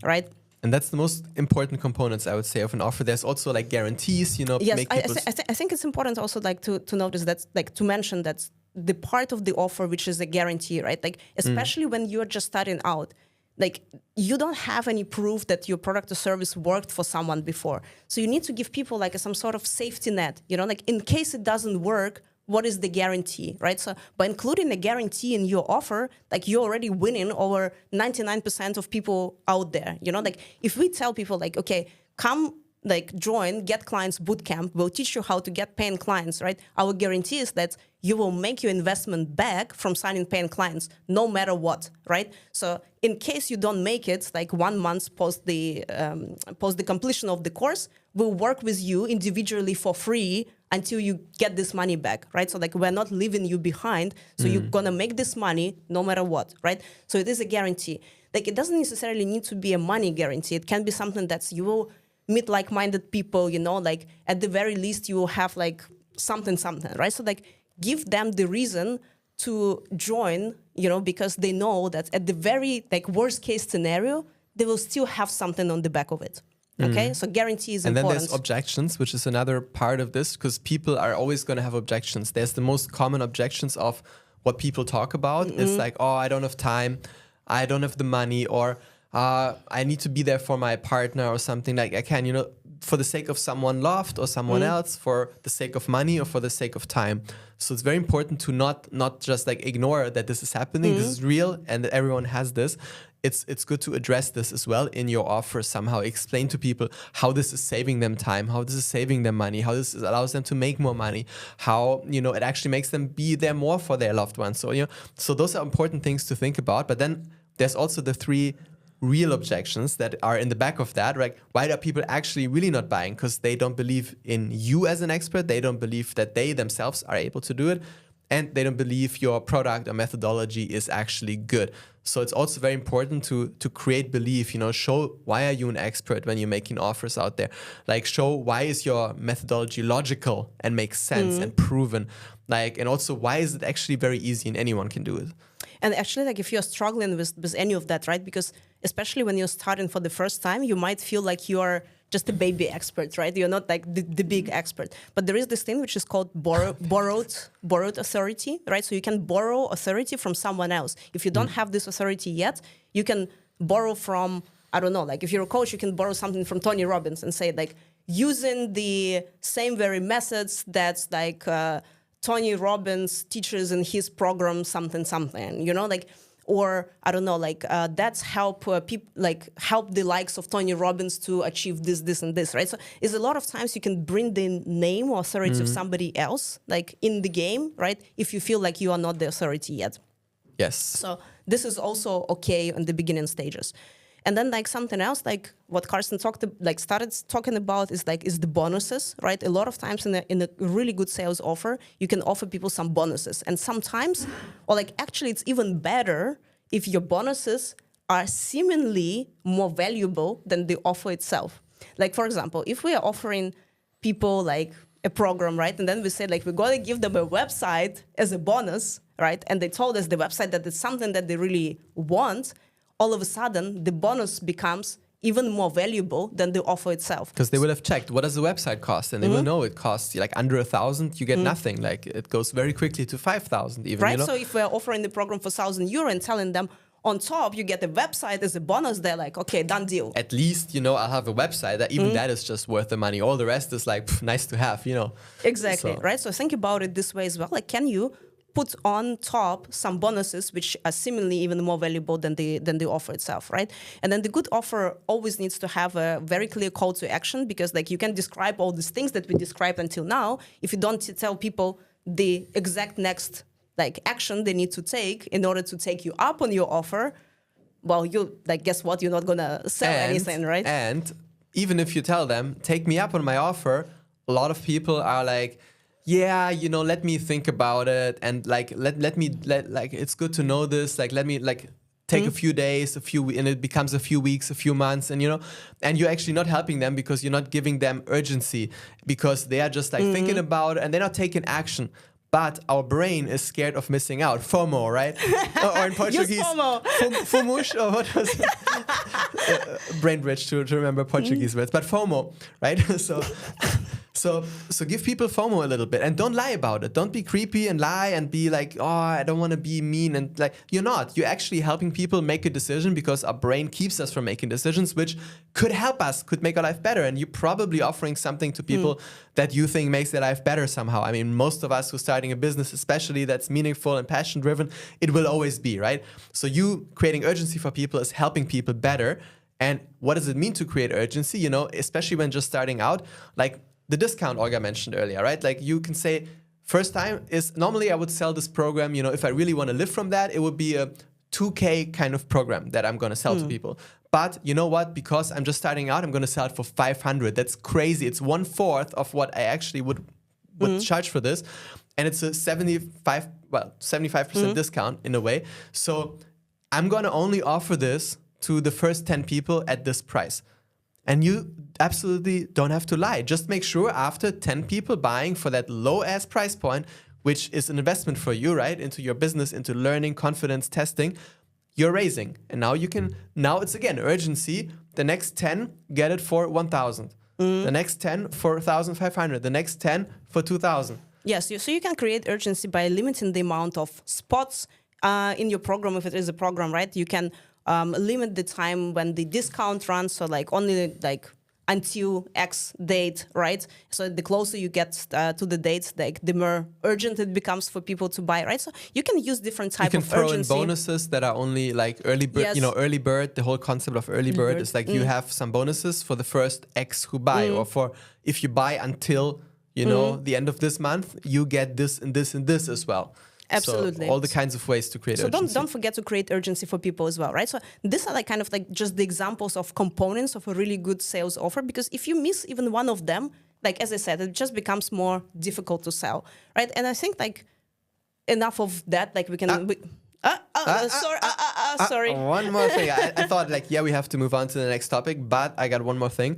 right? And that's the most important components, I would say, of an offer. There's also like guarantees, Yes, make I people think it's important also like to notice that, like to mention that the part of the offer which is a guarantee, right? Like especially when you're just starting out, like you don't have any proof that your product or service worked for someone before. So you need to give people like some sort of safety net, like in case it doesn't work, what is the guarantee, right? So by including a guarantee in your offer, like you're already winning over 99% of people out there, like if we tell people like, okay, come like join Get Clients Bootcamp, we'll teach you how to get paying clients, right? Our guarantee is that you will make your investment back from signing paying clients no matter what, right? So in case you don't make it, like 1 month post the completion of the course, we'll work with you individually for free until you get this money back, right? So like we're not leaving you behind, so you're gonna make this money no matter what, right? So it is a guarantee. Like it doesn't necessarily need to be a money guarantee. It can be something that you will meet like-minded people, like at the very least you will have like something, right? So like give them the reason to join, because they know that at the very like worst case scenario, they will still have something on the back of it. Okay, so guarantee is important. And then there's objections, which is another part of this, because people are always going to have objections. There's the most common objections of what people talk about. It's like, oh, I don't have time, I don't have the money, or I need to be there for my partner or something. Like I can, for the sake of someone loved or someone else, for the sake of money or for the sake of time. So it's very important to not just like ignore that this is happening. This is real and that everyone has this. It's good to address this as well in your offer somehow. Explain to people how this is saving them time, how this is saving them money, how this allows them to make more money, how it actually makes them be there more for their loved ones. So so those are important things to think about. But then there's also the 3 real objections that are in the back of that, right? Why are people actually really not buying? Because they don't believe in you as an expert. They don't believe that they themselves are able to do it. And they don't believe your product or methodology is actually good. So it's also very important to create belief, show why are you an expert when you're making offers out there. Like show why is your methodology logical and makes sense and proven. And also why is it actually very easy and anyone can do it. And actually, like if you're struggling with any of that, right? Because especially when you're starting for the first time, you might feel like you're just a baby expert, right? You're not like the big expert. But there is this thing which is called borrowed authority, right? So you can borrow authority from someone else. If you don't have this authority yet, you can borrow from, I don't know, like if you're a coach, you can borrow something from Tony Robbins and say like, using the same very methods that's like Tony Robbins teaches in his program, something, like, or I don't know, like that's help people, like help the likes of Tony Robbins to achieve this, and this, right? So it's a lot of times you can bring the name or authority of somebody else, like in the game, right? If you feel like you are not the authority yet. Yes. So this is also okay in the beginning stages. And then like something else, like what Carsten started talking about is the bonuses, right? A lot of times in a really good sales offer, you can offer people some bonuses. And sometimes, or like actually it's even better if your bonuses are seemingly more valuable than the offer itself. Like for example, if we are offering people like a program, right? And then we say like, we're going to give them a website as a bonus, right? And they told us the website that it's something that they really want. All of a sudden, the bonus becomes even more valuable than the offer itself. Because they will have checked, what does the website cost? And they will know it costs like under 1,000, you get nothing. Like it goes very quickly to 5,000 even. Right, so if we're offering the program for €1,000 and telling them, on top you get a website as a bonus, they're like, okay, done deal. At least, I'll have a website that even that is just worth the money. All the rest is like nice to have, Exactly, So- right? So think about it this way as well. Like, can you put on top some bonuses which are seemingly even more valuable than the offer itself, right? And then the good offer always needs to have a very clear call to action, because like you can describe all these things that we described until now. If you don't tell people the exact next like action they need to take in order to take you up on your offer, well, you like, guess what? You're not gonna sell anything, right? And even if you tell them, take me up on my offer, a lot of people are like, yeah, let me think about it, and like let me it's good to know this, like let me like take a few days, and it becomes a few weeks, a few months, and and you're actually not helping them because you're not giving them urgency, because they are just like thinking about it and they're not taking action. But our brain is scared of missing out. FOMO, right? Or in Portuguese, Yes, FOMO. FOMUsh, or what was it? Brain bridge to remember Portuguese words. But FOMO, right? So give people FOMO a little bit, and don't lie about it. Don't be creepy and lie and be like, oh, I don't want to be mean. And like, you're not. You're actually helping people make a decision, because our brain keeps us from making decisions, which could help us, could make our life better. And you're probably offering something to people that you think makes their life better somehow. I mean, most of us who are starting a business, especially that's meaningful and passion driven, it will always be, right? So you creating urgency for people is helping people better. And what does it mean to create urgency? Especially when just starting out, like the discount Olga mentioned earlier, right? Like you can say, first time is, normally I would sell this program, if I really want to live from that, it would be a 2K kind of program that I'm going to sell to people. But you know what? Because I'm just starting out, I'm going to sell it for 500. That's crazy. It's 1/4 of what I actually would charge for this. And it's a 75% discount in a way. So I'm going to only offer this to the first 10 people at this price. And you absolutely don't have to lie. Just make sure after 10 people buying for that low-ass price point, which is an investment for you, right? Into your business, into learning, confidence, testing, you're raising. And now it's again, urgency. The next 10, get it for 1,000. The next 10 for 1,500. The next 10 for 2,000. Yes, so you can create urgency by limiting the amount of spots in your program, if it is a program, right? You can limit the time when the discount runs, so like only like until X date, right? So the closer you get to the date, like the more urgent it becomes for people to buy, right? So you can use different type of urgency. You can throw in bonuses that are only like early bird. Yes. Early bird. The whole concept of early bird is like you have some bonuses for the first X who buy, or for if you buy until the end of this month, you get this and this and this as well. Absolutely. So all the kinds of ways to create urgency. So don't forget to create urgency for people as well, right? So these are like kind of like just the examples of components of a really good sales offer, because if you miss even one of them, like as I said, it just becomes more difficult to sell, right? And I think like enough of that, like we can... sorry. One more thing. I thought like, we have to move on to the next topic, but I got one more thing.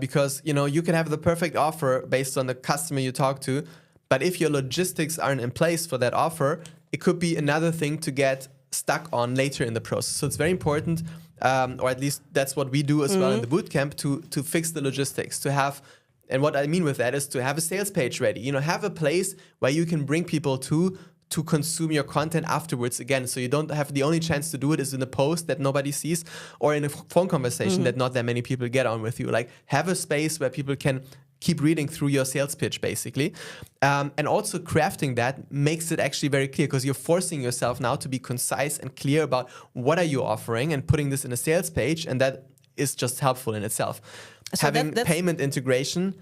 Because, you can have the perfect offer based on the customer you talk to, but if your logistics aren't in place for that offer, it could be another thing to get stuck on later in the process. So it's very important, or at least that's what we do as well in the bootcamp, to fix the logistics, to have, and what I mean with that is to have a sales page ready. Have a place where you can bring people to consume your content afterwards again. So you don't have, the only chance to do it is in a post that nobody sees, or in a phone conversation that not that many people get on with you. Like, have a space where people can keep reading through your sales pitch, basically. And also crafting that makes it actually very clear, because you're forcing yourself now to be concise and clear about what are you offering and putting this in a sales page. And that is just helpful in itself. So having payment integration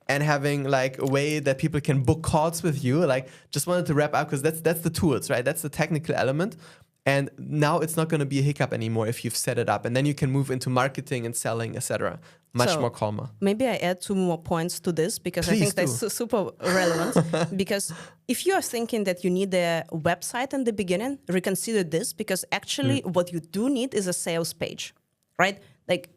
and having like a way that people can book calls with you. Like, just wanted to wrap up, because that's the tools, right? That's the technical element. And now it's not going to be a hiccup anymore if you've set it up. And then you can move into marketing and selling, etc. Much more calmer. Maybe I add 2 more points to this, because I think that's super relevant. Because if you are thinking that you need a website in the beginning, reconsider this, because actually what you do need is a sales page, right? Like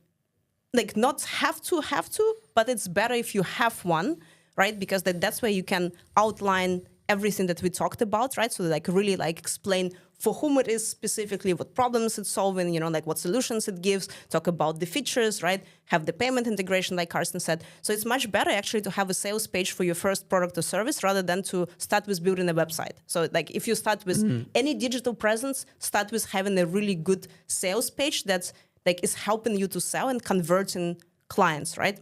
not have to, but it's better if you have one, right? Because that's where you can outline everything that we talked about, right? So like really like explain for whom it is specifically, what problems it's solving, you know, like what solutions it gives, talk about the features, right? Have the payment integration, like Karsten said. So it's much better actually to have a sales page for your first product or service rather than to start with building a website. So like if you start with any digital presence, start with having a really good sales page that's like is helping you to sell and converting clients, right?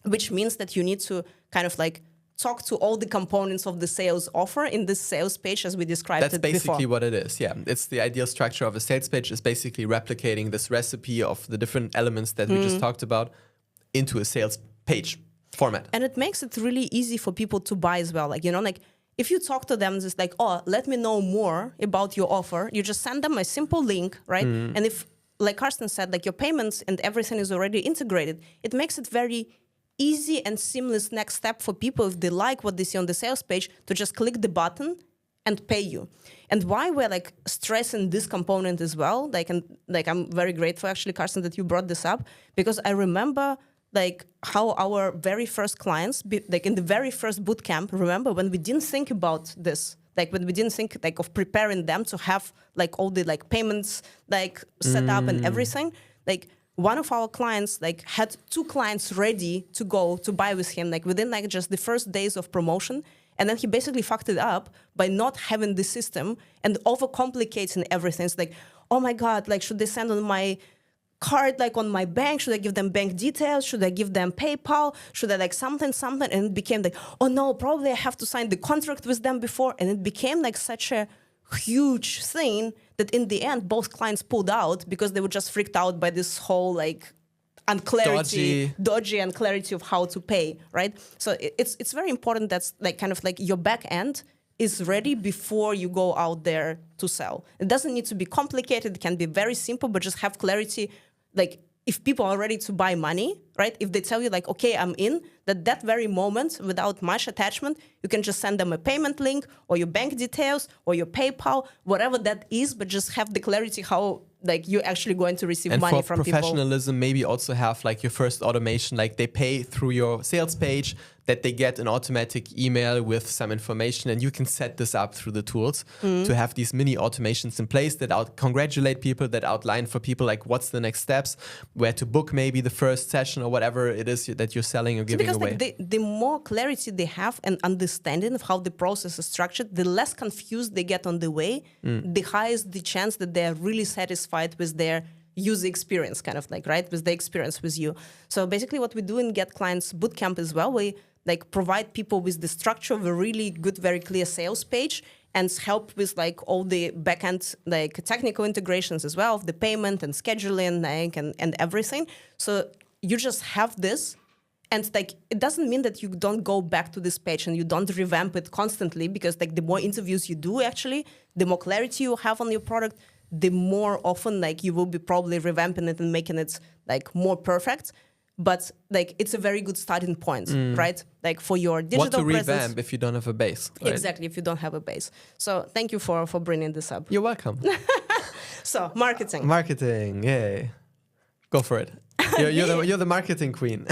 Which means that you need to kind of like talk to all the components of the sales offer in this sales page as we described That's it before. basically what it is, yeah. It's the ideal structure of a sales page is basically replicating this recipe of the different elements that we just talked about into a sales page format. And it makes it really easy for people to buy as well. Like, you know, like if you talk to them, just like, oh, let me know more about your offer, you just send them a simple link, right? And if, like Karsten said, like your payments and everything is already integrated, it makes it very easy and seamless next step for people if they like what they see on the sales page to just click the button and pay you. And why we're like stressing this component as well, like, and like I'm very grateful actually, Karsten, that you brought this up, because I remember like how our very first clients, like in the very first bootcamp, remember when we didn't think about this, like when we didn't think like of preparing them to have like all the like payments like set up and everything, like one of our clients like had 2 clients ready to go to buy with him like within like just the first days of promotion, and then he basically fucked it up by not having the system and overcomplicating everything. It's like, oh my god, like should they send on my card, like on my bank? Should I give them bank details? Should I give them PayPal? Should I like something? And it became like, oh no, probably I have to sign the contract with them before. And it became like such a huge thing that in the end, both clients pulled out because they were just freaked out by this whole like unclarity, dodgy unclarity of how to pay, right? So it's very important that's like kind of like your back end is ready before you go out there to sell. It doesn't need to be complicated. It can be very simple, but just have clarity. Like if people are ready to buy money, right? If they tell you like, okay, I'm in, that very moment without much attachment, you can just send them a payment link or your bank details or your PayPal, whatever that is, but just have the clarity how like you're actually going to receive money from people. And for professionalism, maybe also have like your first automation, like they pay through your sales page, that they get an automatic email with some information, and you can set this up through the tools to have these mini automations in place that congratulate people, that outline for people like what's the next steps, where to book maybe the first session or whatever it is that you're selling or giving away. Because like the more clarity they have and understanding of how the process is structured, the less confused they get on the way, the higher is the chance that they're really satisfied with their user experience, kind of like, right, with the experience with you. So basically what we do in Get Clients Bootcamp as well, we like provide people with the structure of a really good, very clear sales page and help with like all the backend like technical integrations as well, of the payment and scheduling like, and everything. So you just have this, and like it doesn't mean that you don't go back to this page and you don't revamp it constantly, because like the more interviews you do actually, the more clarity you have on your product, the more often like you will be probably revamping it and making it like more perfect. But like it's a very good starting point, right? Like for your digital what to presence. revamp if you don't have a base, right? Exactly, if you don't have a base. So thank you for bringing this up. You're welcome. So marketing. Marketing, yay. Go for it. You're the marketing queen.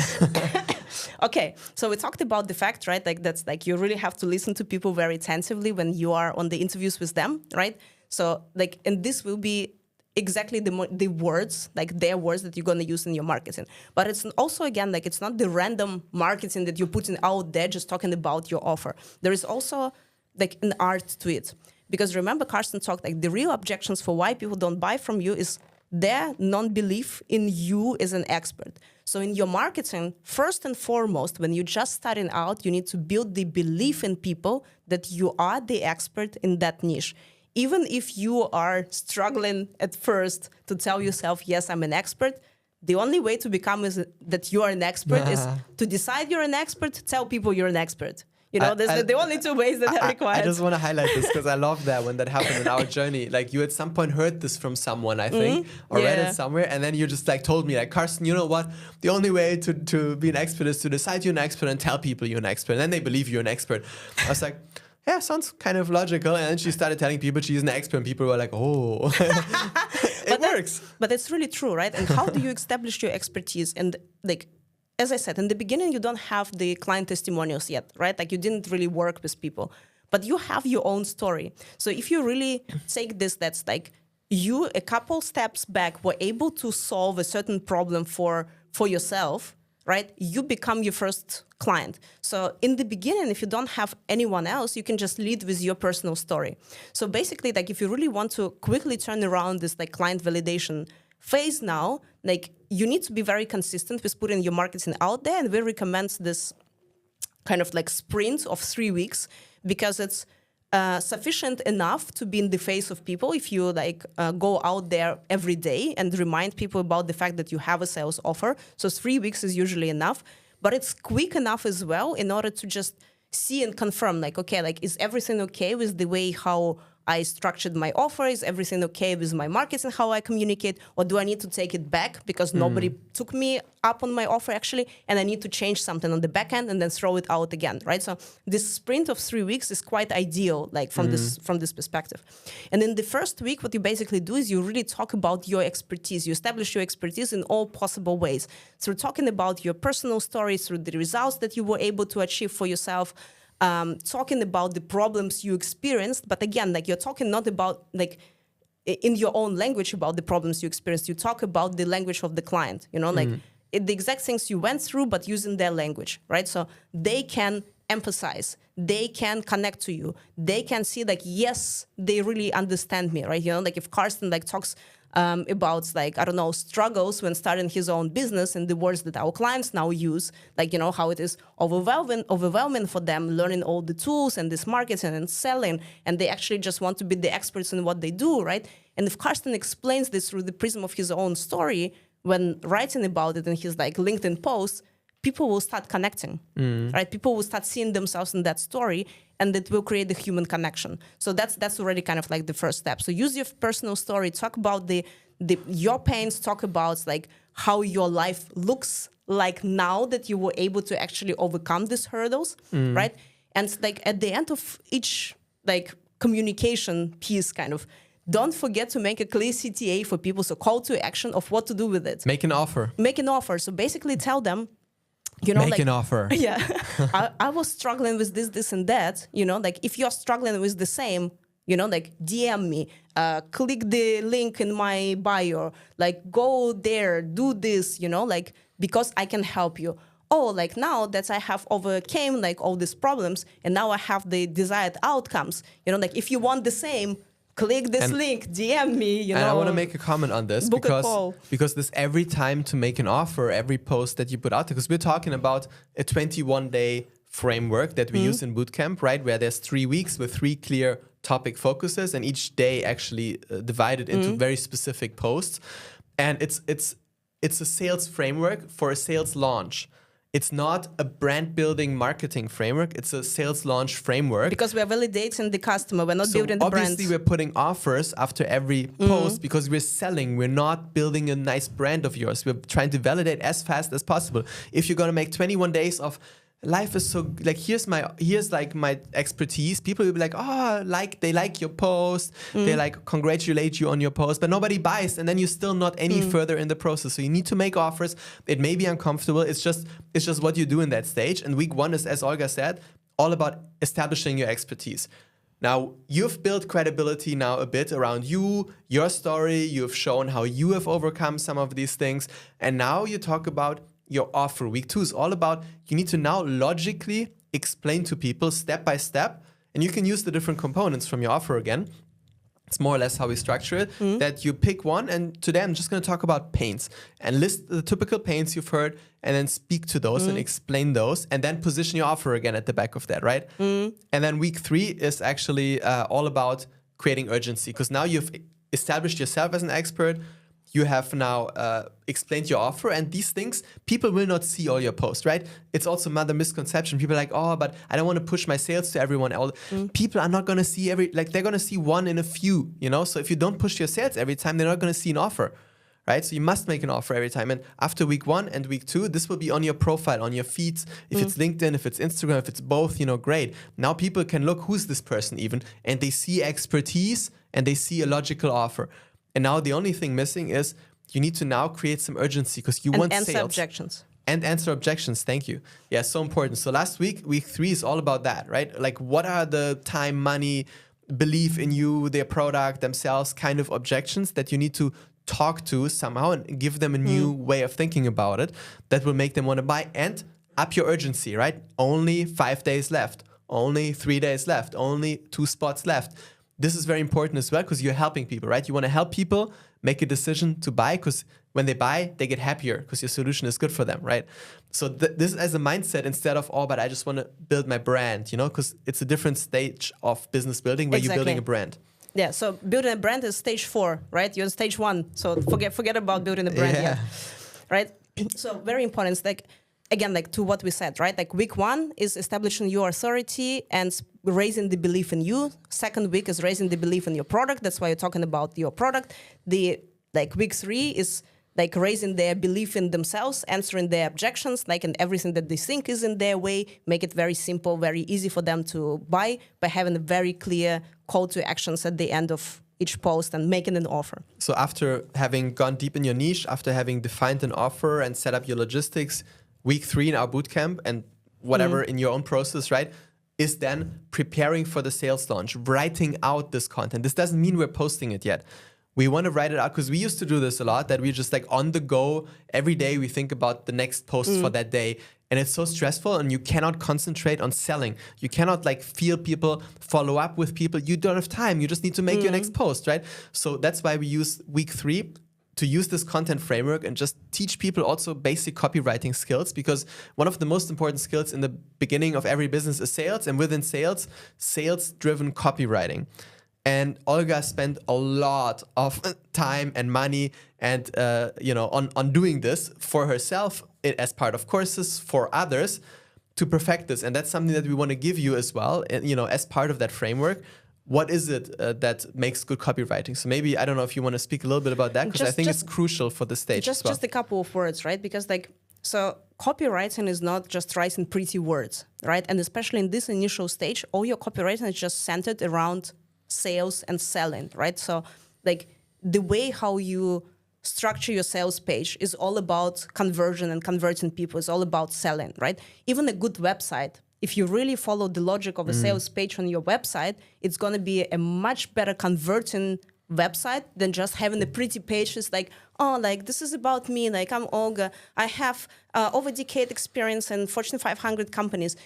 Okay, so we talked about the fact, right? Like that's like you really have to listen to people very attentively when you are on the interviews with them, right? So like, and this will be exactly the words, like their words that you're going to use in your marketing. But it's also, again, like it's not the random marketing that you're putting out there just talking about your offer. There is also like an art to it. Because remember, Karsten talked like the real objections for why people don't buy from you is their non-belief in you as an expert. So in your marketing, first and foremost, when you're just starting out, you need to build the belief in people that you are the expert in that niche. Even if you are struggling at first to tell yourself, yes, I'm an expert, the only way to become is that you are an expert is to decide you're an expert, tell people you're an expert. You know, there's the only 2 ways that are required. I just want to highlight this because I love that when that happened in our journey. Like you at some point heard this from someone, I think, or read it somewhere, and then you just like told me like, Karsten, you know what? The only way to be an expert is to decide you're an expert and tell people you're an expert, and then they believe you're an expert. I was like, yeah, sounds kind of logical. And then she started telling people she's an expert, and people were like, oh, it works. But it's really true, right? And how do you establish your expertise? And like, as I said, in the beginning, you don't have the client testimonials yet, right? Like you didn't really work with people. but you have your own story. So if you really take this, that's like you a couple steps back were able to solve a certain problem for yourself, right? You become your first client. So in the beginning, if you don't have anyone else, you can just lead with your personal story. So basically, like if you really want to quickly turn around this like client validation phase now, like you need to be very consistent with putting your marketing out there. And we recommend this kind of like sprint of 3 weeks because it's sufficient enough to be in the face of people if you like go out there every day and remind people about the fact that you have a sales offer. So 3 weeks is usually enough, but it's quick enough as well in order to just see and confirm like, okay, like is everything okay with the way how I structured my offer? Is everything okay with my marketing, how I communicate? Or do I need to take it back because nobody took me up on my offer actually, and I need to change something on the back end and then throw it out again, right? So this sprint of 3 weeks is quite ideal, like from this perspective. And in the first week, what you basically do is you really talk about your expertise. You establish your expertise in all possible ways. Through talking about your personal story, through the results that you were able to achieve for yourself, talking about the problems you experienced, but again, like you're talking not about like in your own language about the problems you experienced. You talk about the language of the client, you know, like the exact things you went through, but using their language, right? So they can empathize, they can connect to you, they can see like, yes, they really understand me, right? You know, like if Karsten like talks about like, I don't know, struggles when starting his own business and the words that our clients now use, like, you know, how it is overwhelming for them learning all the tools and this marketing and selling, and they actually just want to be the experts in what they do, right? And if Karsten explains this through the prism of his own story, when writing about it in his like LinkedIn posts, people will start connecting, right? People will start seeing themselves in that story, and it will create the human connection. So that's already kind of like the first step. So use your personal story, talk about your pains, talk about like how your life looks like now that you were able to actually overcome these hurdles, right? And like at the end of each like communication piece, kind of, don't forget to make a clear CTA for people, so call to action of what to do with it. Make an offer. Make an offer. So basically tell them, you know, make like, an offer. Yeah, I was struggling with this, and that. You know, like if you're struggling with the same, you know, like DM me, click the link in my bio, like go there, do this, you know, like because I can help you. Oh, like now that I have overcame like all these problems, and now I have the desired outcomes. You know, like if you want the same, click this link, DM me, you know. And I want to make a comment on this Book a call. because this every time to make an offer, every post that you put out there, because we're talking about a 21-day framework that we use in Bootcamp, right? Where there's 3 weeks with 3 clear topic focuses, and each day actually divided into very specific posts. And it's a sales framework for a sales launch. It's not a brand building marketing framework. It's a sales launch framework. Because we're validating the customer. We're not building the brand. Obviously, we're putting offers after every post because we're selling. We're not building a nice brand of yours. We're trying to validate as fast as possible. If you're going to make 21 days of life is so like here's like my expertise, people will be like, oh, like they like your post, they like congratulate you on your post, but nobody buys, and then you're still not any further in the process. So you need to make offers. It may be uncomfortable. It's just what you do in that stage. And week 1 is, as Olga said, all about establishing your expertise. Now, you've built credibility now a bit around you, your story. You've shown how you have overcome some of these things. And now you talk about your offer. Week 2 is all about you need to now logically explain to people step by step, and you can use the different components from your offer again. It's more or less how we structure it, that you pick one, and today I'm just going to talk about pains and list the typical pains you've heard, and then speak to those and explain those, and then position your offer again at the back of that, right? And then week 3 is actually all about creating urgency, because now you've established yourself as an expert. You have now explained your offer, and these things, people will not see all your posts, right? It's also another misconception. People are like, oh, but I don't want to push my sales to everyone else. People are not going to see they're going to see one in a few, you know? So if you don't push your sales every time, they're not going to see an offer, right? So you must make an offer every time. And after week 1 and week 2, this will be on your profile, on your feeds. If it's LinkedIn, if it's Instagram, if it's both, you know, great. Now people can look, who's this person even? And they see expertise and they see a logical offer. And now the only thing missing is you need to now create some urgency, because you want answer sales. Objections. And answer objections. Thank you. Yeah, so important. So last week 3 is all about that, right? Like, what are the time, money, belief in you, their product, themselves, kind of objections that you need to talk to somehow and give them a new way of thinking about it that will make them want to buy, and up your urgency, right? Only 5 days left, only 3 days left, only 2 spots left. This is very important as well because you're helping people, right? You want to help people make a decision to buy because when they buy, they get happier because your solution is good for them, right? So this as a mindset instead of, but I just want to build my brand, because it's a different stage of business building where you're building a brand. Yeah, so building a brand is stage 4, right? You're on stage 1, so forget about building a brand yet, right? So very important. It's like, again, like to what we said, right? Like week 1 is establishing your authority and raising the belief in you. Second week is raising the belief in your product. That's why you're talking about your product. Week 3 is like raising their belief in themselves, answering their objections, like in everything that they think is in their way, make it very simple, very easy for them to buy by having a very clear call to actions at the end of each post and making an offer. So after having gone deep in your niche, after having defined an offer and set up your logistics, week 3 in our bootcamp and whatever in your own process, right, is then preparing for the sales launch, writing out this content. This doesn't mean we're posting it yet. We want to write it out because we used to do this a lot, that we just like on the go, every day we think about the next post for that day. And it's so stressful and you cannot concentrate on selling. You cannot like feel people, follow up with people. You don't have time. You just need to make your next post, right? So that's why we use week 3 to use this content framework and just teach people also basic copywriting skills, because one of the most important skills in the beginning of every business is sales, and within sales, sales-driven copywriting. And Olga spent a lot of time and money and on doing this for herself as part of courses for others to perfect this. And that's something that we want to give you as well, as part of that framework. What is it that makes good copywriting? So maybe, I don't know if you want to speak a little bit about that, because I think it's crucial for the stage. Just a couple of words, right? Because so copywriting is not just writing pretty words, right? And especially in this initial stage, all your copywriting is just centered around sales and selling, right? So like the way how you structure your sales page is all about conversion and converting people. It's all about selling, right? Even a good website, if you really follow the logic of a sales page on your website, it's going to be a much better converting website than just having a pretty page. It's like, this is about me. Like, I'm Olga. I have over decade experience in Fortune 500 companies.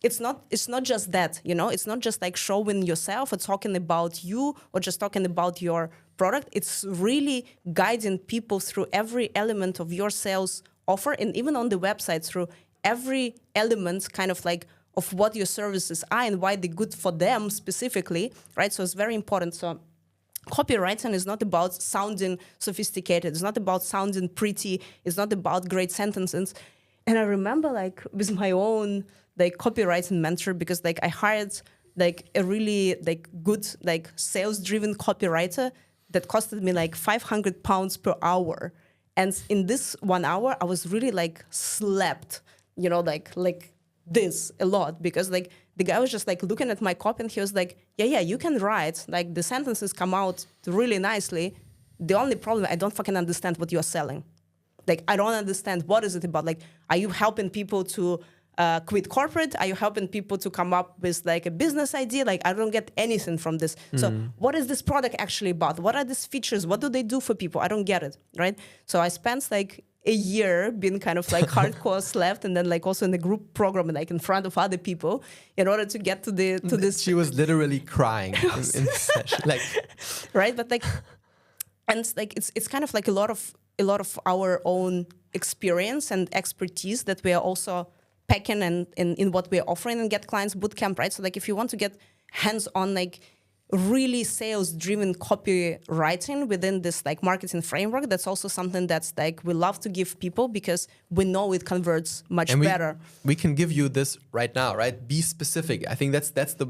It's not just that, it's not just like showing yourself or talking about you or just talking about your product. It's really guiding people through every element of your sales offer, and even on the website through every element kind of like of what your services are and why they're good for them specifically, right? So it's very important. So copywriting is not about sounding sophisticated. It's not about sounding pretty. It's not about great sentences. And I remember like with my own copywriting mentor, because I hired a really good sales-driven copywriter that costed me £500 per hour. And in this 1 hour, I was really slapped, this a lot, because the guy was just looking at my copy and he was like, yeah, you can write, the sentences come out really nicely. The only problem, I don't fucking understand what you're selling. I don't understand, what is it about? Are you helping people to quit corporate? Are you helping people to come up with a business idea? I don't get anything from this. So what is this product actually about? What are these features? What do they do for people? I don't get it, right? So I spent a year being kind of hardcore slapped, and then also in the group program, in front of other people, in order to get to this. She was literally crying in the session, right? But and it's kind of a lot of our own experience and expertise that we are also packing in what we're offering and Get Clients Bootcamp, right? So if you want to get hands-on, really sales-driven copywriting within this marketing framework, that's also something that's we love to give people, because we know it converts much better. We can give you this right now, right? Be specific. I think that's the,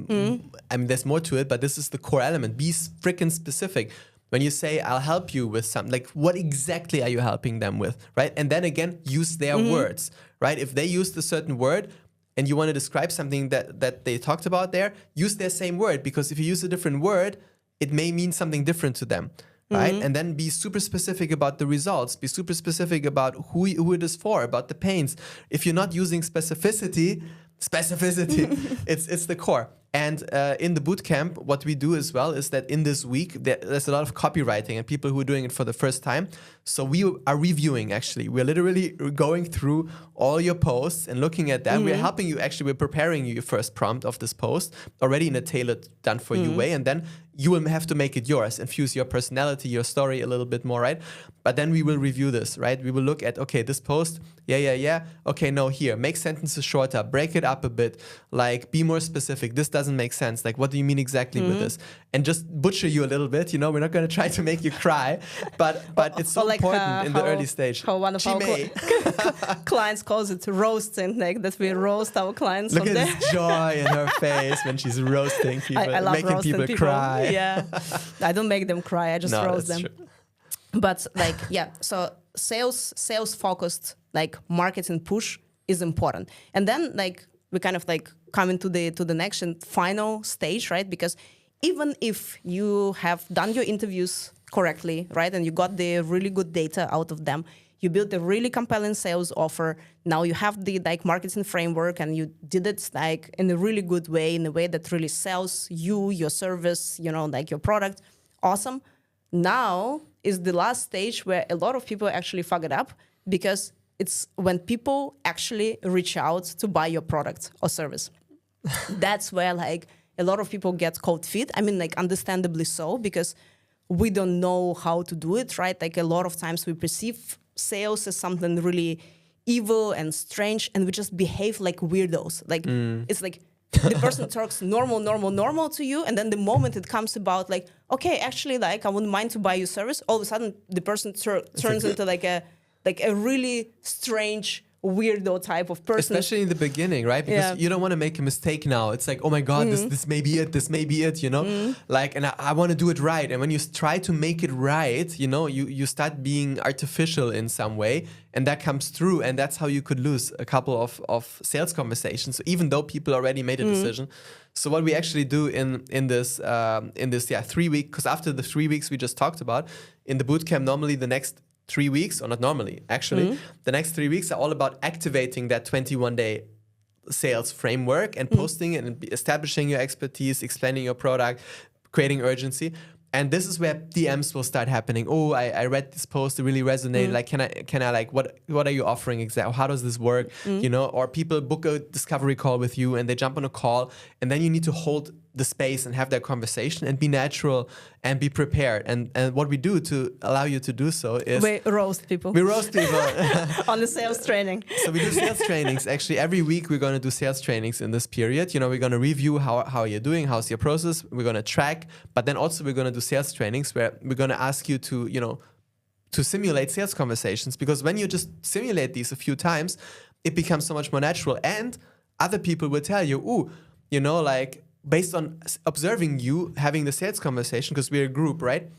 I mean, there's more to it, but this is the core element. Be freaking specific. When you say, I'll help you with something, what exactly are you helping them with, right? And then again, use their words, right? If they used a certain word and you want to describe something that they talked about there, use their same word, because if you use a different word, it may mean something different to them, right? And then be super specific about the results, be super specific about who it is for, about the pains. If you're not using specificity, it's the core. And in the bootcamp, what we do as well is that in this week, there's a lot of copywriting and people who are doing it for the first time. So we are reviewing, actually. We're literally going through all your posts and looking at that. We're helping you, actually, we're preparing you your first prompt of this post already in a tailored, done for you way. And then you will have to make it yours, infuse your personality, your story a little bit more, right? But then we will review this, right? We will look at, okay, this post, yeah. Okay, no, here, make sentences shorter, break it up a bit, like be more specific. This doesn't make sense. Like, what do you mean exactly with this? And just butcher you a little bit, you know, we're not going to try to make you cry, but it's so like, important in the early stage. How one of our clients calls it roasting, like that we roast our clients. Look at this joy in her face when she's roasting people, I love making roasting people cry. Yeah, I don't make them cry. I just roast them. True. But like, yeah, so sales focused, like marketing push is important. And then like we kind of like come into the next and final stage, right? Because even if you have done your interviews correctly, right, and you got the really good data out of them, you built a really compelling sales offer. Now you have the like marketing framework and you did it like in a really good way, in a way that really sells you, your service, you know, like your product. Awesome. Now is the last stage where a lot of people actually fuck it up, because it's when people actually reach out to buy your product or service. That's where like a lot of people get cold feet. I mean, like understandably so, because we don't know how to do it, right? Like a lot of times we perceive sales as something really evil and strange, and we just behave like weirdos. Like it's like the person talks normal to you, and then the moment it comes about like, okay, actually, like I wouldn't mind to buy your service, all of a sudden the person turns into like a really strange weirdo type of person. Especially in the beginning, right? Because you don't want to make a mistake now. It's like, oh my God, this may be it, you know? Like, and I want to do it right. And when you try to make it right, you know, you start being artificial in some way, and that comes through, and that's how you could lose a couple of sales conversations, even though people already made a decision. So what we actually do in this 3 week, because after the 3 weeks we just talked about, in the bootcamp, normally the next 3 weeks, or not normally, actually, the next 3 weeks are all about activating that 21-day sales framework and posting it and establishing your expertise, explaining your product, creating urgency. And this is where DMs will start happening. Oh, I read this post, it really resonated. Like, can I like, what are you offering exactly? How does this work? You know, or people book a discovery call with you and they jump on a call, and then you need to hold the space and have that conversation and be natural and be prepared. And what we do to allow you to do so is we roast people. We roast people on the sales training. So we do sales trainings. Actually, every week we're going to do sales trainings in this period. You know, we're going to review how you're doing, how's your process. We're going to track, but then also we're going to do sales trainings where we're going to ask you to, you know, to simulate sales conversations, because when you just simulate these a few times, it becomes so much more natural. And other people will tell you, ooh, you know, like, based on observing you having the sales conversation, because we're a group, right?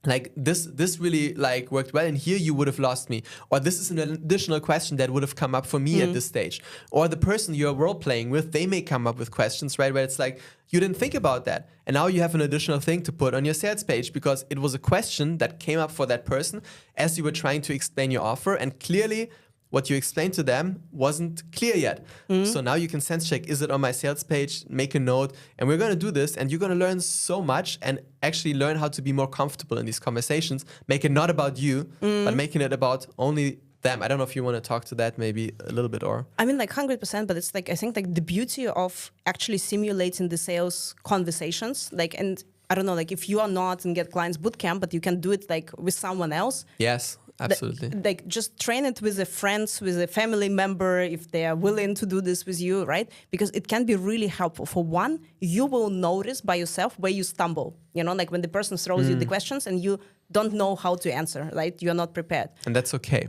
Like this really like worked well, and here you would have lost me, or this is an additional question that would have come up for me at this stage, or the person you're role playing with, they may come up with questions, right, where it's like, you didn't think about that, and now you have an additional thing to put on your sales page because it was a question that came up for that person as you were trying to explain your offer, and clearly what you explained to them wasn't clear yet. So now you can sense check, is it on my sales page? Make a note. And we're going to do this, and you're going to learn so much and actually learn how to be more comfortable in these conversations. Make it not about you, but making it about only them. I don't know if you want to talk to that maybe a little bit, or... I mean, like 100%, but it's like, I think like the beauty of actually simulating the sales conversations, like, and I don't know, like if you are not in Get Clients Bootcamp, but you can do it like with someone else. Yes. Absolutely. Like just train it with a friend, with a family member, if they are willing to do this with you, right? Because it can be really helpful. For one, you will notice by yourself where you stumble. You know, like when the person throws you the questions and you don't know how to answer, right? You're not prepared. And that's okay.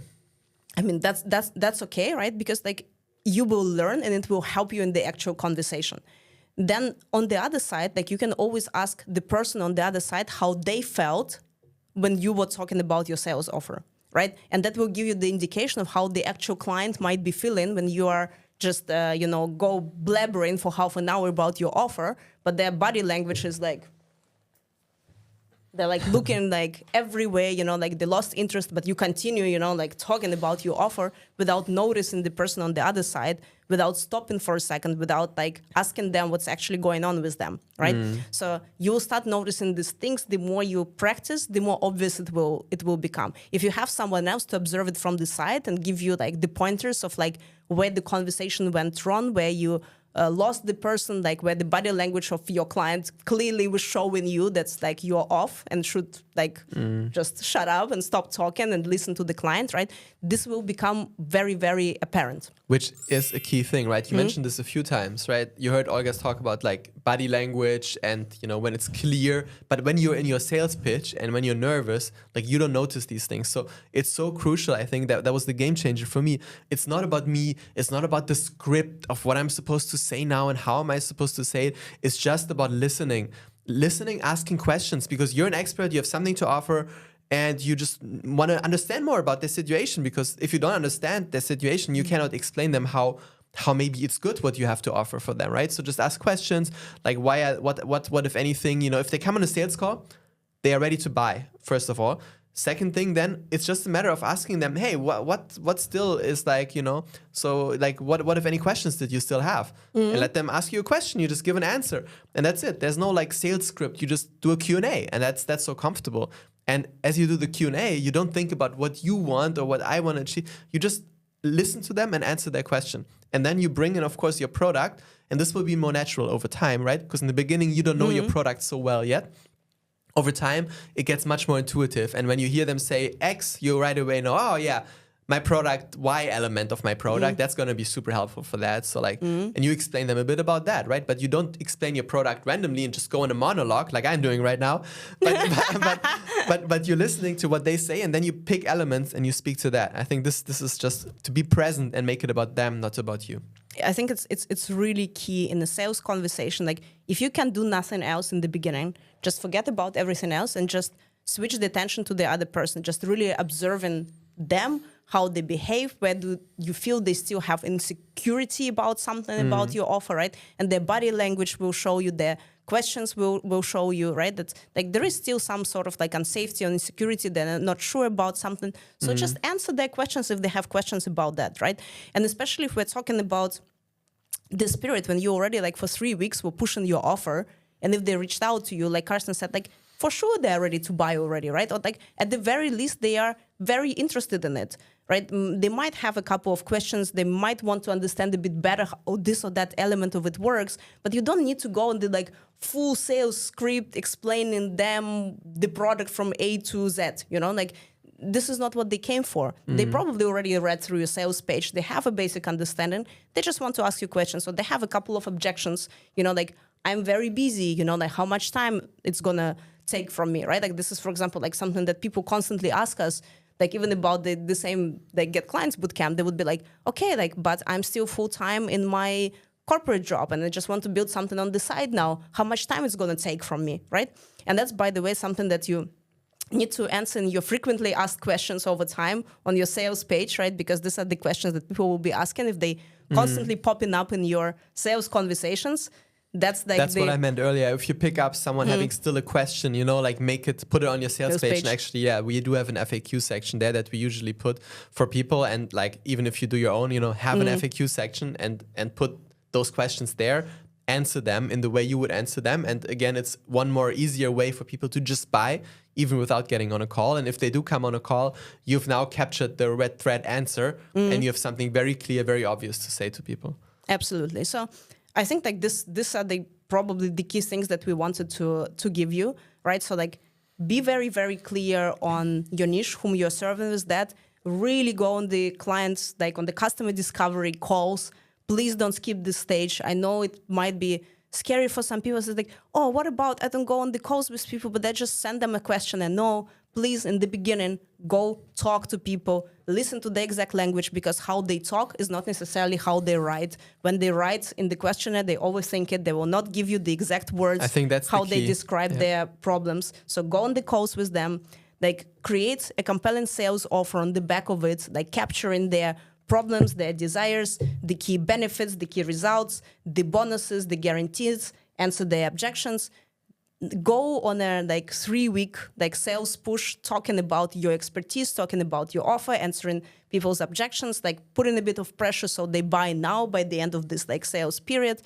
I mean, that's okay, right? Because like you will learn and it will help you in the actual conversation. Then on the other side, like you can always ask the person on the other side how they felt when you were talking about your sales offer. Right? And that will give you the indication of how the actual client might be feeling when you are just, go blabbering for half an hour about your offer, but their body language is like, They're like looking like everywhere, like they lost interest, but you continue, like talking about your offer without noticing the person on the other side, without stopping for a second, without like asking them what's actually going on with them, right? So you will start noticing these things. The more you practice, the more obvious it will become. If you have someone else to observe it from the side and give you like the pointers of like where the conversation went wrong, where you lost the person, like where the body language of your client clearly was showing you that's like you're off and should like just shut up and stop talking and listen to the client, right? This will become very, very apparent. Which is a key thing, right? You mentioned this a few times, right? You heard Olga's talk about like body language and, when it's clear, but when you're in your sales pitch and when you're nervous, like you don't notice these things. So it's so crucial. I think that was the game changer for me. It's not about me. It's not about the script of what I'm supposed to say now and how am I supposed to say it. It's just about listening, asking questions, because you're an expert, you have something to offer, and you just want to understand more about the situation, because if you don't understand the situation, you cannot explain them how maybe it's good what you have to offer for them, right? So just ask questions like what if anything, if they come on a sales call, they are ready to buy, first of all. Second thing, then it's just a matter of asking them, hey, what still is like, so like what if any questions did you still have? And let them ask you a question, you just give an answer. And that's it. There's no like sales script. You just do a Q&A, and that's so comfortable. And as you do the Q&A, you don't think about what you want or what I want to achieve. You just listen to them and answer their question. And then you bring in, of course, your product, and this will be more natural over time, right? Because in the beginning, you don't know your product so well yet. Over time, it gets much more intuitive. And when you hear them say X, you right away know, oh yeah, my product, Y element of my product, that's going to be super helpful for that. So like, and you explain them a bit about that, right? But you don't explain your product randomly and just go in a monologue like I'm doing right now. But you're listening to what they say, and then you pick elements and you speak to that. I think this is just to be present and make it about them, not about you. I think it's really key in the sales conversation. Like if you can do nothing else in the beginning, just forget about everything else and just switch the attention to the other person, just really observing them, how they behave, where do you feel they still have insecurity about something about your offer, right? And their body language will show you, their questions will show you, right? That like there is still some sort of like unsafety or insecurity, they're not sure about something. So just answer their questions if they have questions about that, right? And especially if we're talking about this period when you already like for 3 weeks were pushing your offer, and if they reached out to you, like Carsten said, like for sure they're ready to buy already, right? Or like at the very least they are very interested in it, right? They might have a couple of questions. They might want to understand a bit better how this or that element of it works, but you don't need to go on the like full sales script explaining them the product from A to Z, like this is not what they came for. They probably already read through your sales page. They have a basic understanding. They just want to ask you questions. So they have a couple of objections, like I'm very busy, like how much time it's going to take from me, right? Like this is, for example, like something that people constantly ask us, like even about the same, like Get Clients Bootcamp, they would be like, okay, like, but I'm still full-time in my corporate job and I just want to build something on the side now. How much time it's going to take from me, right? And that's, by the way, something that you need to answer in your frequently asked questions over time on your sales page, right? Because these are the questions that people will be asking if they constantly popping up in your sales conversations. That's what I meant earlier. If you pick up someone having still a question, like put it on your sales page. And actually, yeah, we do have an FAQ section there that we usually put for people. And like, even if you do your own, have an FAQ section and put those questions there, answer them in the way you would answer them. And again, it's one more easier way for people to just buy, even without getting on a call. And if they do come on a call, you've now captured the red thread answer and you have something very clear, very obvious to say to people. Absolutely. So I think like this are probably the key things that we wanted to give you, right? So like be very, very clear on your niche, whom you're serving with that. Really go on the clients, like on the customer discovery calls. Please don't skip this stage. I know it might be scary for some people. It's like, oh, what about I don't go on the calls with people, but I just send them a question. And no, please, in the beginning, go talk to people, listen to the exact language, because how they talk is not necessarily how they write. When they write in the questionnaire, they overthink it. They will not give you the exact words. I think that's how the key. They describe their problems. So go on the calls with them, like create a compelling sales offer on the back of it, like capturing their problems, their desires, the key benefits, the key results, the bonuses, the guarantees, answer their objections. go on a like 3-week like sales push, talking about your expertise, talking about your offer, answering people's objections, like putting a bit of pressure so they buy now by the end of this like sales period.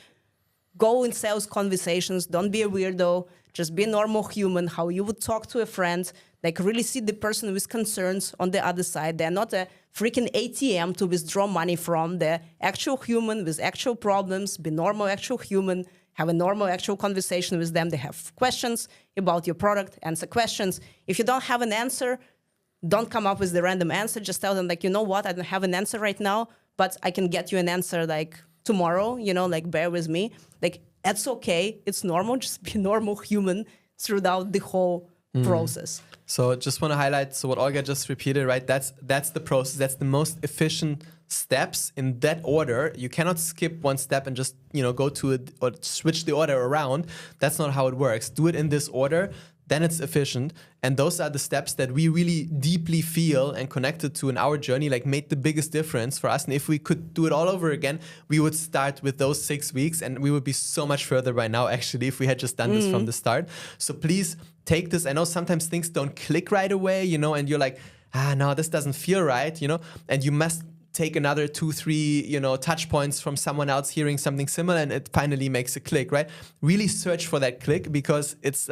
Go in sales conversations. Don't be a weirdo. Just be a normal human, how you would talk to a friend. Like really see the person with concerns on the other side. They're not a freaking ATM to withdraw money from. They're actual human with actual problems. Be normal, actual human. Have a normal, actual conversation with them. They have questions about your product. Answer questions. If you don't have an answer, don't come up with the random answer. Just tell them like, you know what? I don't have an answer right now, but I can get you an answer like tomorrow. You know, like bear with me. Like that's okay. It's normal. Just be a normal human throughout the whole process. So just want to highlight, so what Olga just repeated, right? That's the process. That's the most efficient steps in that order. You cannot skip one step and just, go to it or switch the order around. That's not how it works. Do it in this order, then it's efficient. And those are the steps that we really deeply feel and connected to in our journey, like made the biggest difference for us. And if we could do it all over again, we would start with those 6 weeks and we would be so much further by now, actually, if we had just done this from the start. So please take this. I know sometimes things don't click right away, and you're like, no, this doesn't feel right, and you must take another 2-3 touch points from someone else hearing something similar and it finally makes a click, right? Really search for that click because it's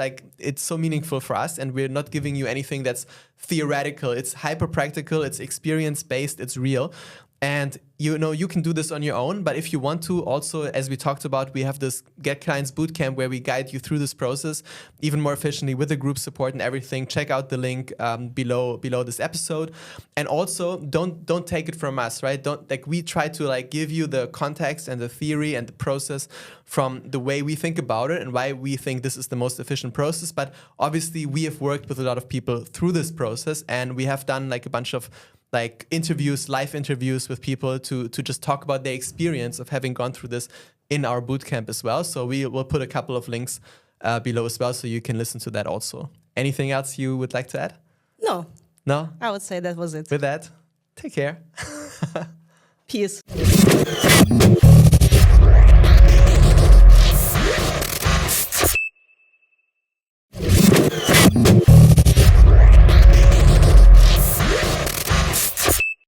so meaningful for us and we're not giving you anything that's theoretical. It's hyper practical, it's experience based, it's real. And you can do this on your own, but if you want to, also, as we talked about, we have this Get Clients Bootcamp where we guide you through this process even more efficiently with the group support and everything. Check out the link below this episode. And also, don't take it from us, right? We try to give you the context and the theory and the process from the way we think about it and why we think this is the most efficient process. But obviously, we have worked with a lot of people through this process, and we have done a bunch of interviews, live interviews with people to just talk about their experience of having gone through this in our bootcamp as well. So we will put a couple of links below as well so you can listen to that also. Anything else you would like to add? No. No? I would say that was it. With that, take care. Peace.